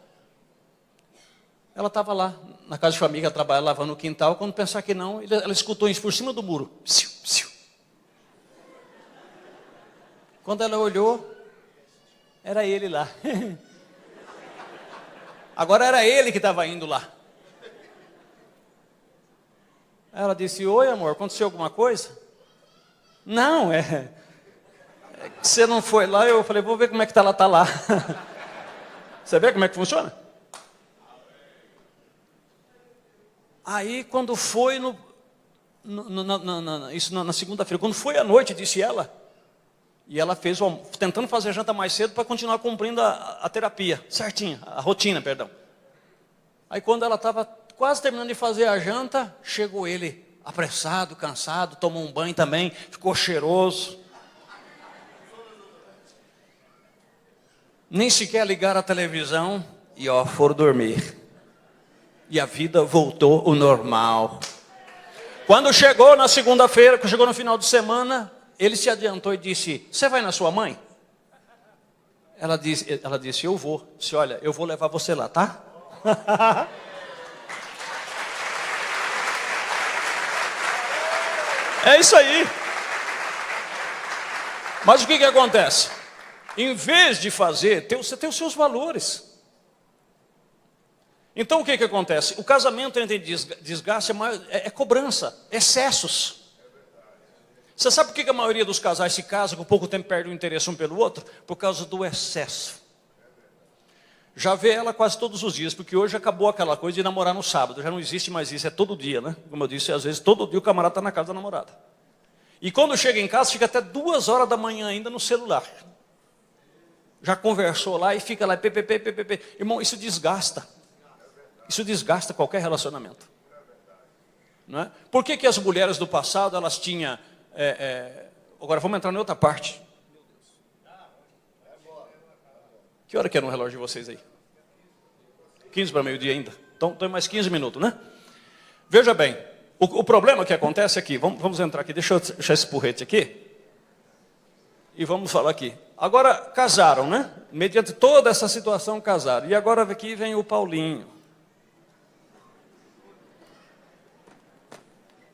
Ela estava lá, na casa de família, trabalhando, lavando o quintal, quando pensar que não, ela escutou isso por cima do muro. Psiu, psiu. Quando ela olhou, era ele lá. Agora era ele que estava indo lá. Ela disse, oi amor, aconteceu alguma coisa? Não, você não foi lá, eu falei, vou ver como é que ela está lá. Você vê como é que funciona? Aí quando foi na segunda-feira, quando foi à noite, disse ela, e ela fez, tentando fazer a janta mais cedo para continuar cumprindo a terapia, certinha, a rotina, perdão. Aí quando ela estava quase terminando de fazer a janta, chegou ele, apressado, cansado, tomou um banho também, ficou cheiroso. Nem sequer ligaram a televisão e foram dormir. E a vida voltou ao normal. Quando chegou na segunda-feira, quando chegou no final de semana, ele se adiantou e disse, você vai na sua mãe? Ela disse, eu vou. Disse, olha, eu vou levar você lá, tá? É isso aí. Mas o que acontece? Em vez de fazer, você tem os seus valores. Então o que acontece? O casamento entre desgaste é cobrança, excessos. Você sabe por que a maioria dos casais se casa, com pouco tempo perde o interesse um pelo outro? Por causa do excesso. Já vê ela quase todos os dias, porque hoje acabou aquela coisa de namorar no sábado. Já não existe mais isso, é todo dia, né? Como eu disse, às vezes todo dia o camarada está na casa da namorada. E quando chega em casa, fica até 2 horas da manhã ainda no celular. Já conversou lá e fica lá, Irmão, isso desgasta. Isso desgasta qualquer relacionamento. Não é? Por que as mulheres do passado, elas tinham... Agora vamos entrar em outra parte. Que hora que é no relógio de vocês aí? 15 para meio-dia ainda. Então tem mais 15 minutos, né? Veja bem, o problema que acontece aqui, vamos entrar aqui, deixa eu deixar esse porrete aqui. E vamos falar aqui. Agora casaram, né? Mediante toda essa situação casaram. E agora aqui vem o Paulinho.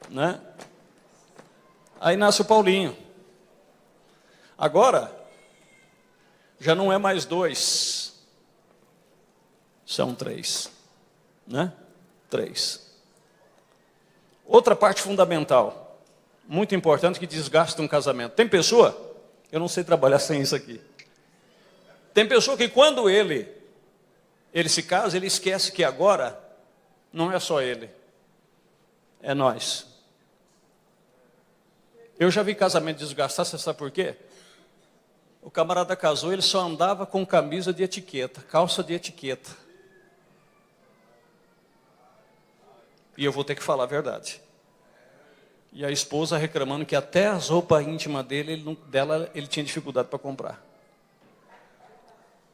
Né? Aí nasce o Paulinho. Agora, já não é mais 2, são 3, né? 3. Outra parte fundamental, muito importante, que desgasta um casamento. Tem pessoa, eu não sei trabalhar sem isso aqui. Tem pessoa que quando ele se casa, ele esquece que agora não é só ele, é nós. Eu já vi casamento desgastar, você sabe por quê? O camarada casou, ele só andava com camisa de etiqueta, calça de etiqueta. E eu vou ter que falar a verdade. E a esposa reclamando que até as roupas íntimas dela, ele tinha dificuldade para comprar.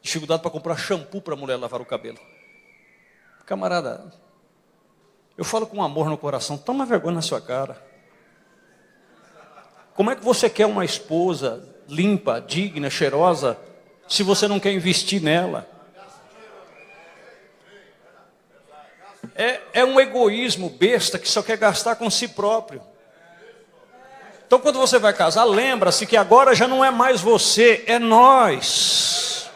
Dificuldade para comprar shampoo para a mulher lavar o cabelo. Camarada, eu falo com amor no coração, toma vergonha na sua cara. Como é que você quer uma esposa limpa, digna, cheirosa, se você não quer investir nela? É um egoísmo besta que só quer gastar com si próprio. Então quando você vai casar, lembra-se que agora já não é mais você, é nós.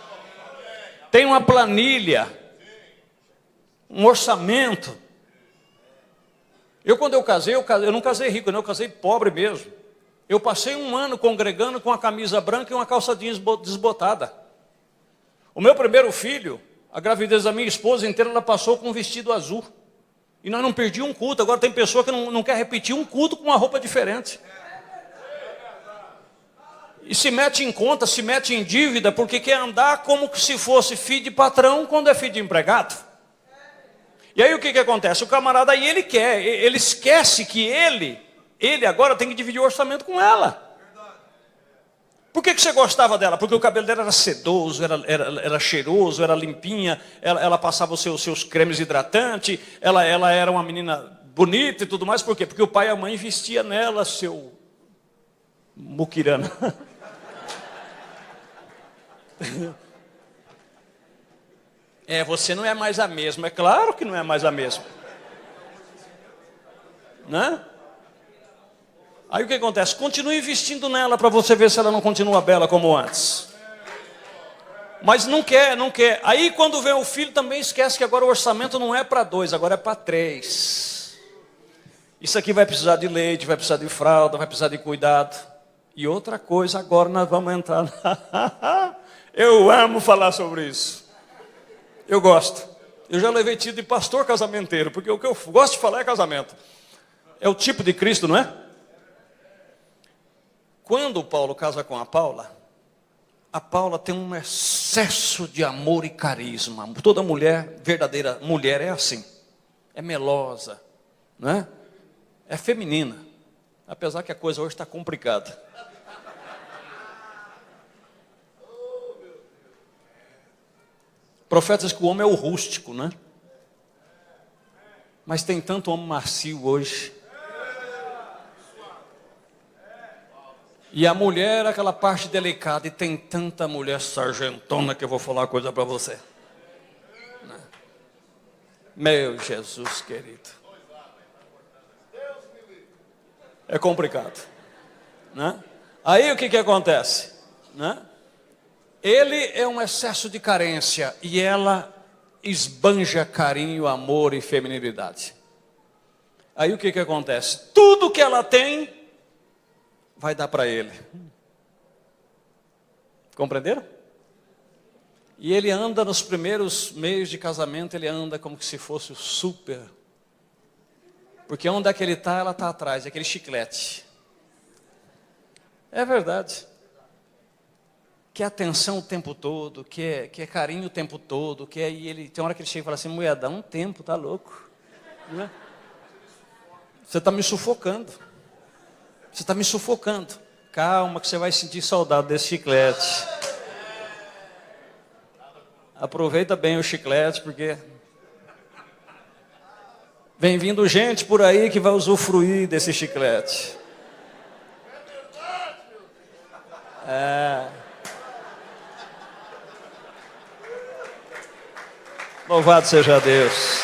Tem uma planilha, um orçamento. Quando eu casei, eu não casei rico, eu casei pobre mesmo. Eu passei um ano congregando com a camisa branca e uma calça jeans desbotada. O meu primeiro filho, a gravidez da minha esposa inteira, ela passou com um vestido azul. E nós não perdíamos um culto. Agora tem pessoa que não quer repetir um culto com uma roupa diferente. E se mete em conta, se mete em dívida, porque quer andar como se fosse filho de patrão quando é filho de empregado. E aí o que acontece? O camarada aí, ele esquece que ele agora tem que dividir o orçamento com ela. Por que você gostava dela? Porque o cabelo dela era sedoso, era cheiroso, era limpinha, ela passava os seus cremes hidratantes, ela era uma menina bonita e tudo mais. Por quê? Porque o pai e a mãe investia nela, seu muquirana. Você não é mais a mesma. É claro que não é mais a mesma. Né? Aí o que acontece? Continue investindo nela para você ver se ela não continua bela como antes. Mas não quer. Aí quando vem o filho também esquece que agora o orçamento não é para 2, agora é para 3. Isso aqui vai precisar de leite, vai precisar de fralda, vai precisar de cuidado. E outra coisa, agora nós vamos entrar Eu amo falar sobre isso. Eu gosto. Eu já levei título de pastor casamenteiro, porque o que eu gosto de falar é casamento. É o tipo de Cristo, não é? Quando o Paulo casa com a Paula tem um excesso de amor e carisma. Toda mulher, verdadeira mulher, é assim. É melosa, não é? É feminina. Apesar que a coisa hoje está complicada. Profetas que o homem é o rústico, né? Mas tem tanto homem macio hoje. E a mulher, aquela parte delicada, e tem tanta mulher sargentona que eu vou falar uma coisa para você. Meu Jesus querido. É complicado. Né? Aí o que acontece? Né? Ele é um excesso de carência e ela esbanja carinho, amor e feminilidade. Aí o que acontece? Tudo que ela tem vai dar para ele. Compreenderam? E ele anda nos primeiros meses de casamento, ele anda como se fosse o super. Porque onde é que ele está, ela está atrás, é aquele chiclete. É verdade. Quer atenção o tempo todo, quer carinho o tempo todo, e ele tem hora que ele chega e fala assim, mulher, dá um tempo, tá louco? Não é? Você está me sufocando. Você está me sufocando. Calma que você vai sentir saudade desse chiclete. Aproveita bem o chiclete, porque vem vindo gente por aí que vai usufruir desse chiclete. Louvado seja Deus.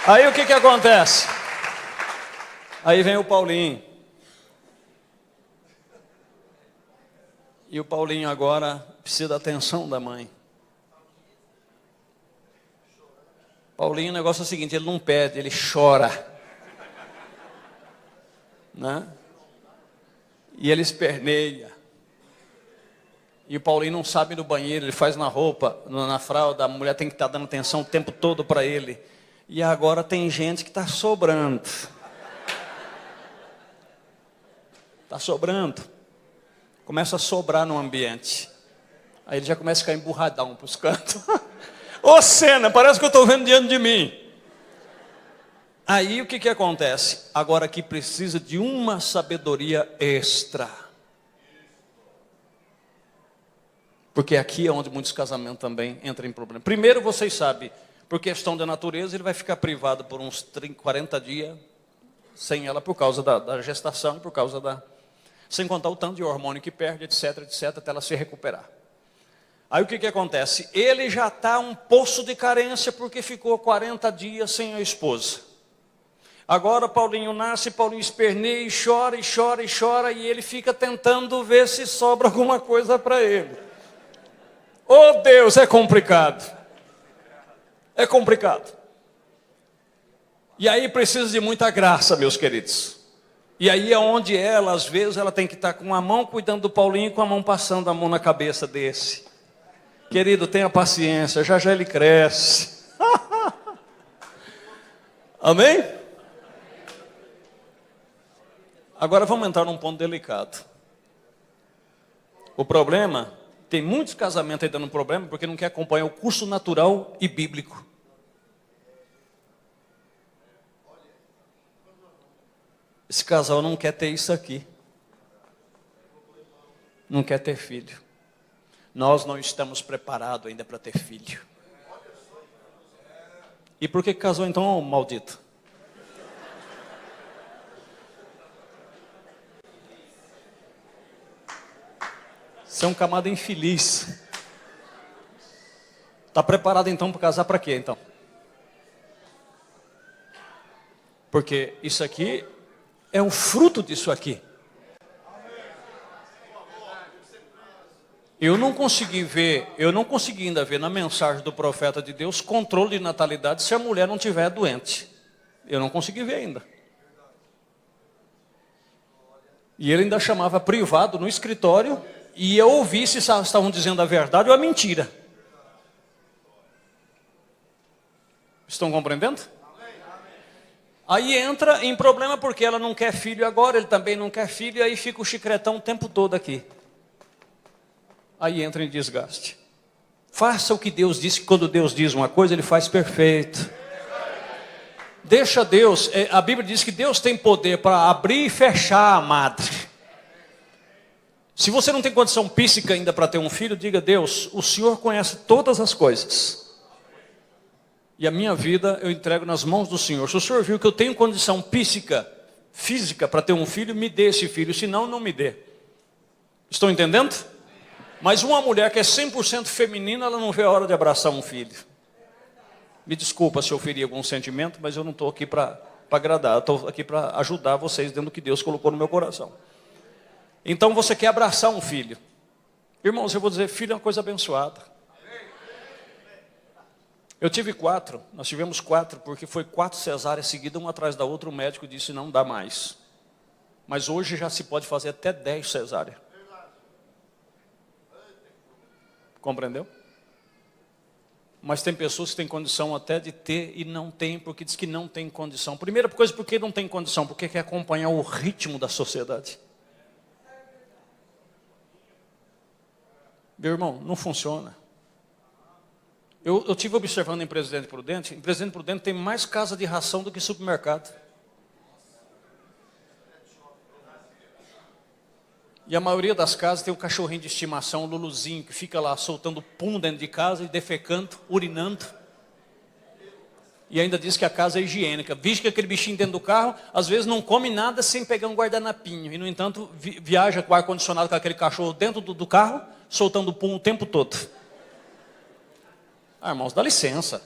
Aí o que acontece? Aí vem o Paulinho. E o Paulinho agora precisa da atenção da mãe. Paulinho, o negócio é o seguinte, ele não pede, ele chora. Né? E ele esperneia. E o Paulinho não sabe ir no banheiro, ele faz na roupa, na fralda, a mulher tem que estar dando atenção o tempo todo para ele. E agora tem gente que está sobrando. Está sobrando. Começa a sobrar no ambiente. Aí ele já começa a ficar emburradão para os cantos. Ô cena, parece que eu estou vendo diante de mim. Aí o que acontece? Agora aqui precisa de uma sabedoria extra. Porque aqui é onde muitos casamentos também entram em problema. Primeiro, vocês sabem, por questão da natureza, ele vai ficar privado por uns 40 dias sem ela por causa da gestação e por causa sem contar o tanto de hormônio que perde, etc, etc, até ela se recuperar. Aí o que acontece? Ele já está um poço de carência porque ficou 40 dias sem a esposa. Agora Paulinho nasce, Paulinho esperneia e chora, e chora, e chora, e ele fica tentando ver se sobra alguma coisa para ele. Oh Deus, é complicado. É complicado. E aí precisa de muita graça, meus queridos. E aí é onde ela, às vezes, ela tem que estar com a mão cuidando do Paulinho e com a mão passando a mão na cabeça desse. Querido, tenha paciência, já já ele cresce. Amém? Agora vamos entrar num ponto delicado. O problema, tem muitos casamentos aí dando problema porque não quer acompanhar o curso natural e bíblico. Esse casal não quer ter isso aqui. Não quer ter filho. Nós não estamos preparados ainda para ter filho. E por que casou então, maldito? Você é um camada infeliz. Está preparado então para casar para quê então? Porque isso aqui é um fruto disso aqui. Eu não consegui ainda ver na mensagem do profeta de Deus controle de natalidade se a mulher não estiver doente. Eu não consegui ver ainda. E ele ainda chamava privado no escritório e eu ouvi se estavam dizendo a verdade ou a mentira. Estão compreendendo? Aí entra em problema porque ela não quer filho agora, ele também não quer filho, e aí fica o chicretão o tempo todo aqui. Aí entra em desgaste. Faça o que Deus disse, que quando Deus diz uma coisa, Ele faz perfeito. Deixa Deus, a Bíblia diz que Deus tem poder para abrir e fechar a madre. Se você não tem condição física ainda para ter um filho, diga: Deus, o Senhor conhece todas as coisas. E a minha vida eu entrego nas mãos do Senhor. Se o Senhor viu que eu tenho condição física para ter um filho, me dê esse filho, senão não me dê. Estão entendendo? Mas uma mulher que é 100% feminina, ela não vê a hora de abraçar um filho. Me desculpa se eu feri algum sentimento, mas eu não estou aqui para agradar, eu estou aqui para ajudar vocês dentro do que Deus colocou no meu coração. Então você quer abraçar um filho. Irmãos, eu vou dizer, filho é uma coisa abençoada. Nós tivemos 4, porque foi 4 cesáreas seguidas, uma atrás da outra, o médico disse não dá mais. Mas hoje já se pode fazer até 10 cesáreas. Compreendeu? Mas tem pessoas que têm condição até de ter e não tem, porque diz que não tem condição. Primeira coisa, porque não tem condição, porque quer acompanhar o ritmo da sociedade. Meu irmão, não funciona. Eu estive observando em Presidente Prudente tem mais casa de ração do que supermercado. E a maioria das casas tem um cachorrinho de estimação, um Luluzinho, que fica lá soltando pum dentro de casa e defecando, urinando. E ainda diz que a casa é higiênica. Vixe que aquele bichinho dentro do carro, às vezes não come nada sem pegar um guardanapinho. E no entanto, viaja com o ar-condicionado com aquele cachorro dentro do carro, soltando pum o tempo todo. Ah, irmãos, dá licença.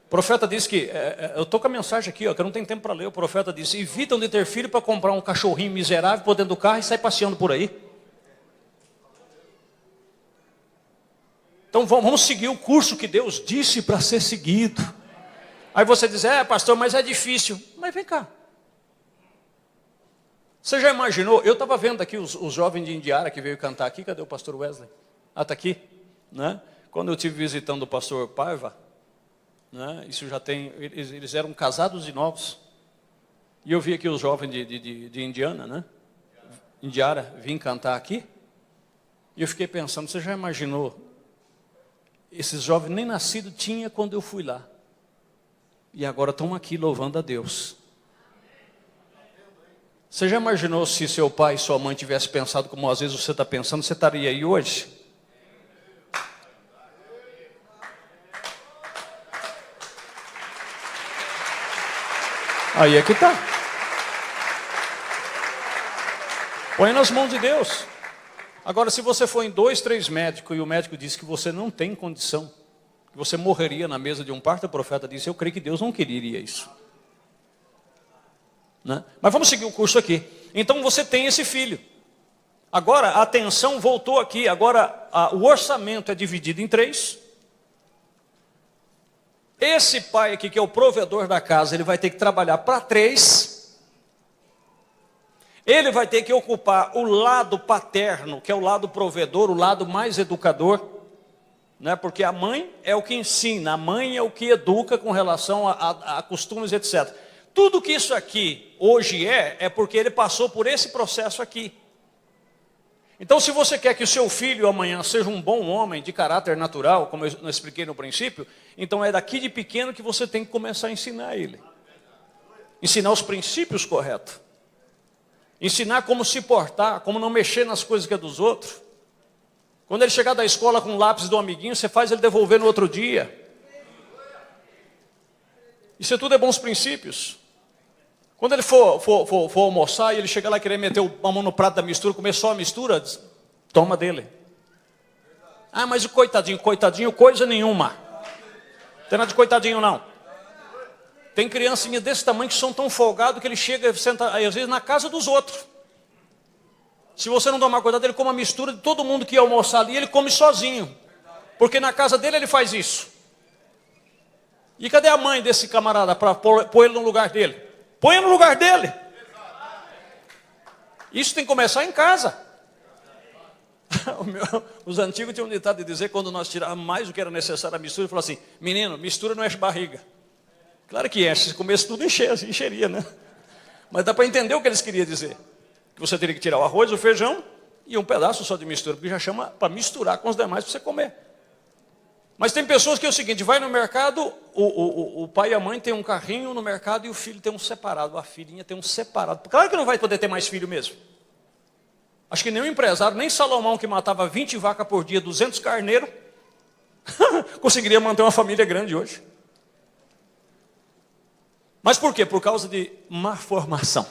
O profeta disse que, eu estou com a mensagem aqui, ó, que eu não tenho tempo para ler. O profeta disse: evitam de ter filho para comprar um cachorrinho miserável por dentro do carro e sair passeando por aí. Então vamos seguir o curso que Deus disse para ser seguido. Aí você diz: pastor, mas é difícil. Mas vem cá. Você já imaginou? Eu estava vendo aqui os jovens de Indiara que veio cantar aqui. Cadê o pastor Wesley? Ah, está aqui, né? Quando eu estive visitando o pastor Paiva, né, isso já tem, eles eram casados e novos. E eu vi aqui os jovens de Indiana, né? Indiara vir cantar aqui. E eu fiquei pensando, você já imaginou? Esses jovens nem nascido tinha quando eu fui lá. E agora estão aqui louvando a Deus. Você já imaginou se seu pai e sua mãe tivessem pensado como às vezes você está pensando, você estaria aí hoje? Aí é que está. Põe nas mãos de Deus. Agora, se você for em 2, 3 médicos e o médico disse que você não tem condição, que você morreria na mesa de um parto, o profeta disse, eu creio que Deus não queria isso. Né? Mas vamos seguir o curso aqui. Então você tem esse filho. Agora a atenção voltou aqui. Agora o orçamento é dividido em 3. Esse pai aqui, que é o provedor da casa, ele vai ter que trabalhar para 3. Ele vai ter que ocupar o lado paterno, que é o lado provedor, o lado mais educador, né? Porque a mãe é o que ensina, a mãe é o que educa com relação a costumes, etc. Tudo que isso aqui hoje é porque ele passou por esse processo aqui. Então, se você quer que o seu filho amanhã seja um bom homem de caráter natural, como eu expliquei no princípio, então é daqui de pequeno que você tem que começar a ensinar ele. Ensinar os princípios corretos. Ensinar como se portar, como não mexer nas coisas que é dos outros. Quando ele chegar da escola com o lápis do amiguinho, você faz ele devolver no outro dia. Isso tudo é bons princípios. Quando ele for almoçar e ele chegar lá e querer meter a mão no prato da mistura, comer só a mistura, toma dele. Ah, mas o coitadinho, coisa nenhuma. Não tem nada de coitadinho não. Tem criancinha desse tamanho que são tão folgados que ele chega e senta, às vezes, na casa dos outros. Se você não tomar cuidado, ele come a mistura de todo mundo que ia almoçar ali, ele come sozinho. Porque na casa dele ele faz isso. E cadê a mãe desse camarada para pôr ele no lugar dele? Põe ele no lugar dele. Isso tem que começar em casa. Os antigos tinham um ditado de dizer, quando nós tirávamos mais do que era necessário a mistura, ele falou assim, menino, mistura não enche barriga. Claro que enche, se comesse tudo encheria, né? Mas dá para entender o que eles queriam dizer. Que você teria que tirar o arroz, o feijão e um pedaço só de mistura, porque já chama para misturar com os demais para você comer. Mas tem pessoas que é o seguinte, vai no mercado, o pai e a mãe tem um carrinho no mercado e o filho tem um separado, a filhinha tem um separado. Claro que não vai poder ter mais filho mesmo. Acho que nenhum empresário, nem Salomão, que matava 20 vacas por dia, 200 carneiros, conseguiria manter uma família grande hoje. Mas por quê? Por causa de má formação.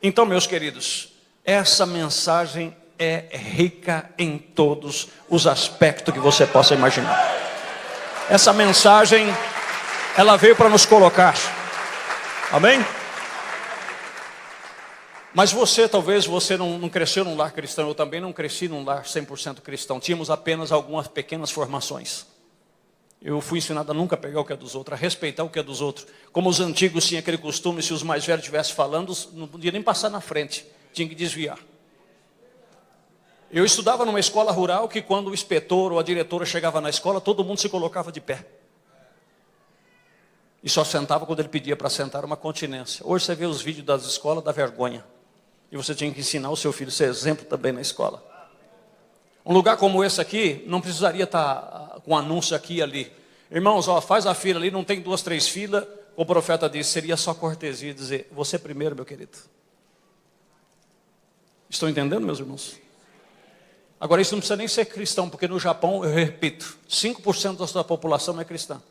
Então, meus queridos, essa mensagem é rica em todos os aspectos que você possa imaginar. Essa mensagem, ela veio para nos colocar. Amém? Mas talvez você não cresceu num lar cristão, eu também não cresci num lar 100% cristão. Tínhamos apenas algumas pequenas formações. Eu fui ensinado a nunca pegar o que é dos outros, a respeitar o que é dos outros. Como os antigos tinham aquele costume, se os mais velhos estivessem falando, não podia nem passar na frente, tinha que desviar. Eu estudava numa escola rural que quando o inspetor ou a diretora chegava na escola, todo mundo se colocava de pé. E só sentava quando ele pedia para sentar, uma continência. Hoje você vê os vídeos das escolas, dá vergonha. E você tinha que ensinar o seu filho a ser exemplo também na escola. Um lugar como esse aqui, não precisaria estar com anúncio aqui e ali. Irmãos, faz a fila ali, não tem 2, 3 filas. O profeta disse, seria só cortesia dizer, você primeiro, meu querido. Estão entendendo, meus irmãos? Agora, isso não precisa nem ser cristão, porque no Japão, eu repito, 5% da sua população é cristã.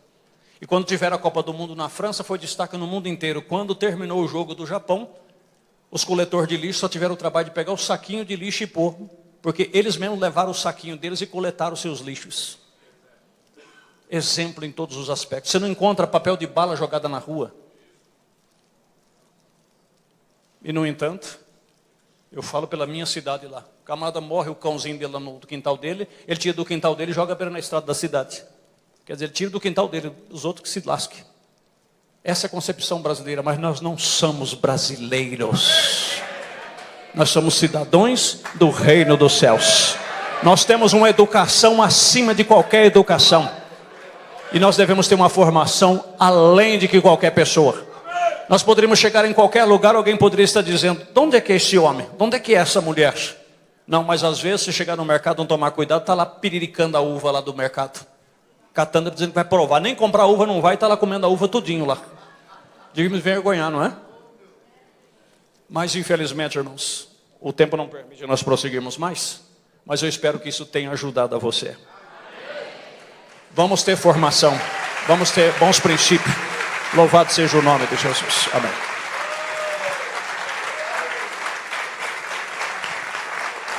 E quando tiveram a Copa do Mundo na França, foi destaque no mundo inteiro. Quando terminou o jogo do Japão, os coletores de lixo só tiveram o trabalho de pegar o saquinho de lixo e pôr, porque eles mesmos levaram o saquinho deles e coletaram os seus lixos. Exemplo em todos os aspectos. Você não encontra papel de bala jogada na rua. E no entanto, eu falo pela minha cidade lá. O camarada morre, o cãozinho dele lá no quintal dele, ele tira do quintal dele e joga beira na estrada da cidade. Quer dizer, ele tira do quintal dele, os outros que se lasquem. Essa é a concepção brasileira, mas nós não somos brasileiros. Nós somos cidadãos do reino dos céus. Nós temos uma educação acima de qualquer educação. E nós devemos ter uma formação além de que qualquer pessoa. Nós poderíamos chegar em qualquer lugar, alguém poderia estar dizendo, de onde é que é esse homem? De onde é que é essa mulher? Não, mas às vezes, se chegar no mercado, não tomar cuidado, está lá piriricando a uva lá do mercado. Catando, dizendo que vai provar. Nem comprar uva não vai, está lá comendo a uva tudinho lá. Diga-me envergonhar, não é? Mas infelizmente, irmãos, o tempo não permite nós prosseguirmos mais. Mas eu espero que isso tenha ajudado a você. Vamos ter formação. Vamos ter bons princípios. Louvado seja o nome de Jesus. Amém.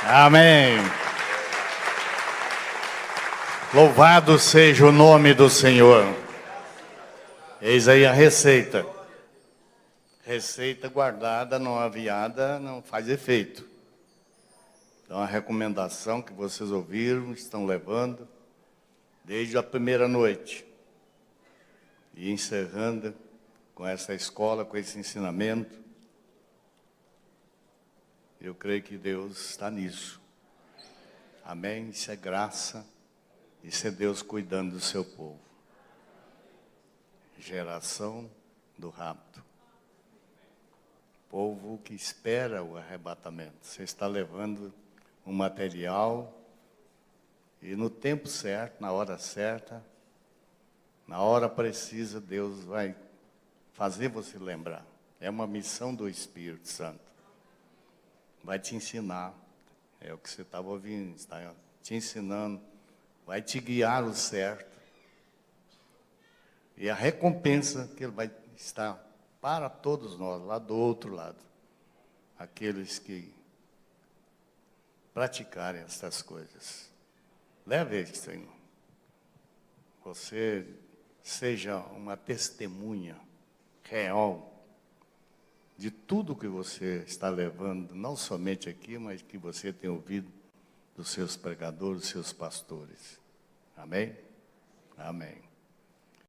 Amém. Louvado seja o nome do Senhor. Eis aí a receita. Receita guardada, não aviada, não faz efeito. Então a recomendação que vocês ouviram, estão levando, desde a primeira noite. E encerrando com essa escola, com esse ensinamento. Eu creio que Deus está nisso. Amém? Isso é graça. Isso é Deus cuidando do seu povo. Geração do rapto. Povo que espera o arrebatamento. Você está levando um material e no tempo certo, na hora certa, na hora precisa, Deus vai fazer você lembrar. É uma missão do Espírito Santo. Vai te ensinar. É o que você estava ouvindo, está te ensinando. Vai te guiar o certo. E a recompensa que Ele vai estar para todos nós, lá do outro lado. Aqueles que praticarem essas coisas. Leve isso, irmão. Você seja uma testemunha real de tudo que você está levando, não somente aqui, mas que você tem ouvido dos seus pregadores, dos seus pastores. Amém? Amém.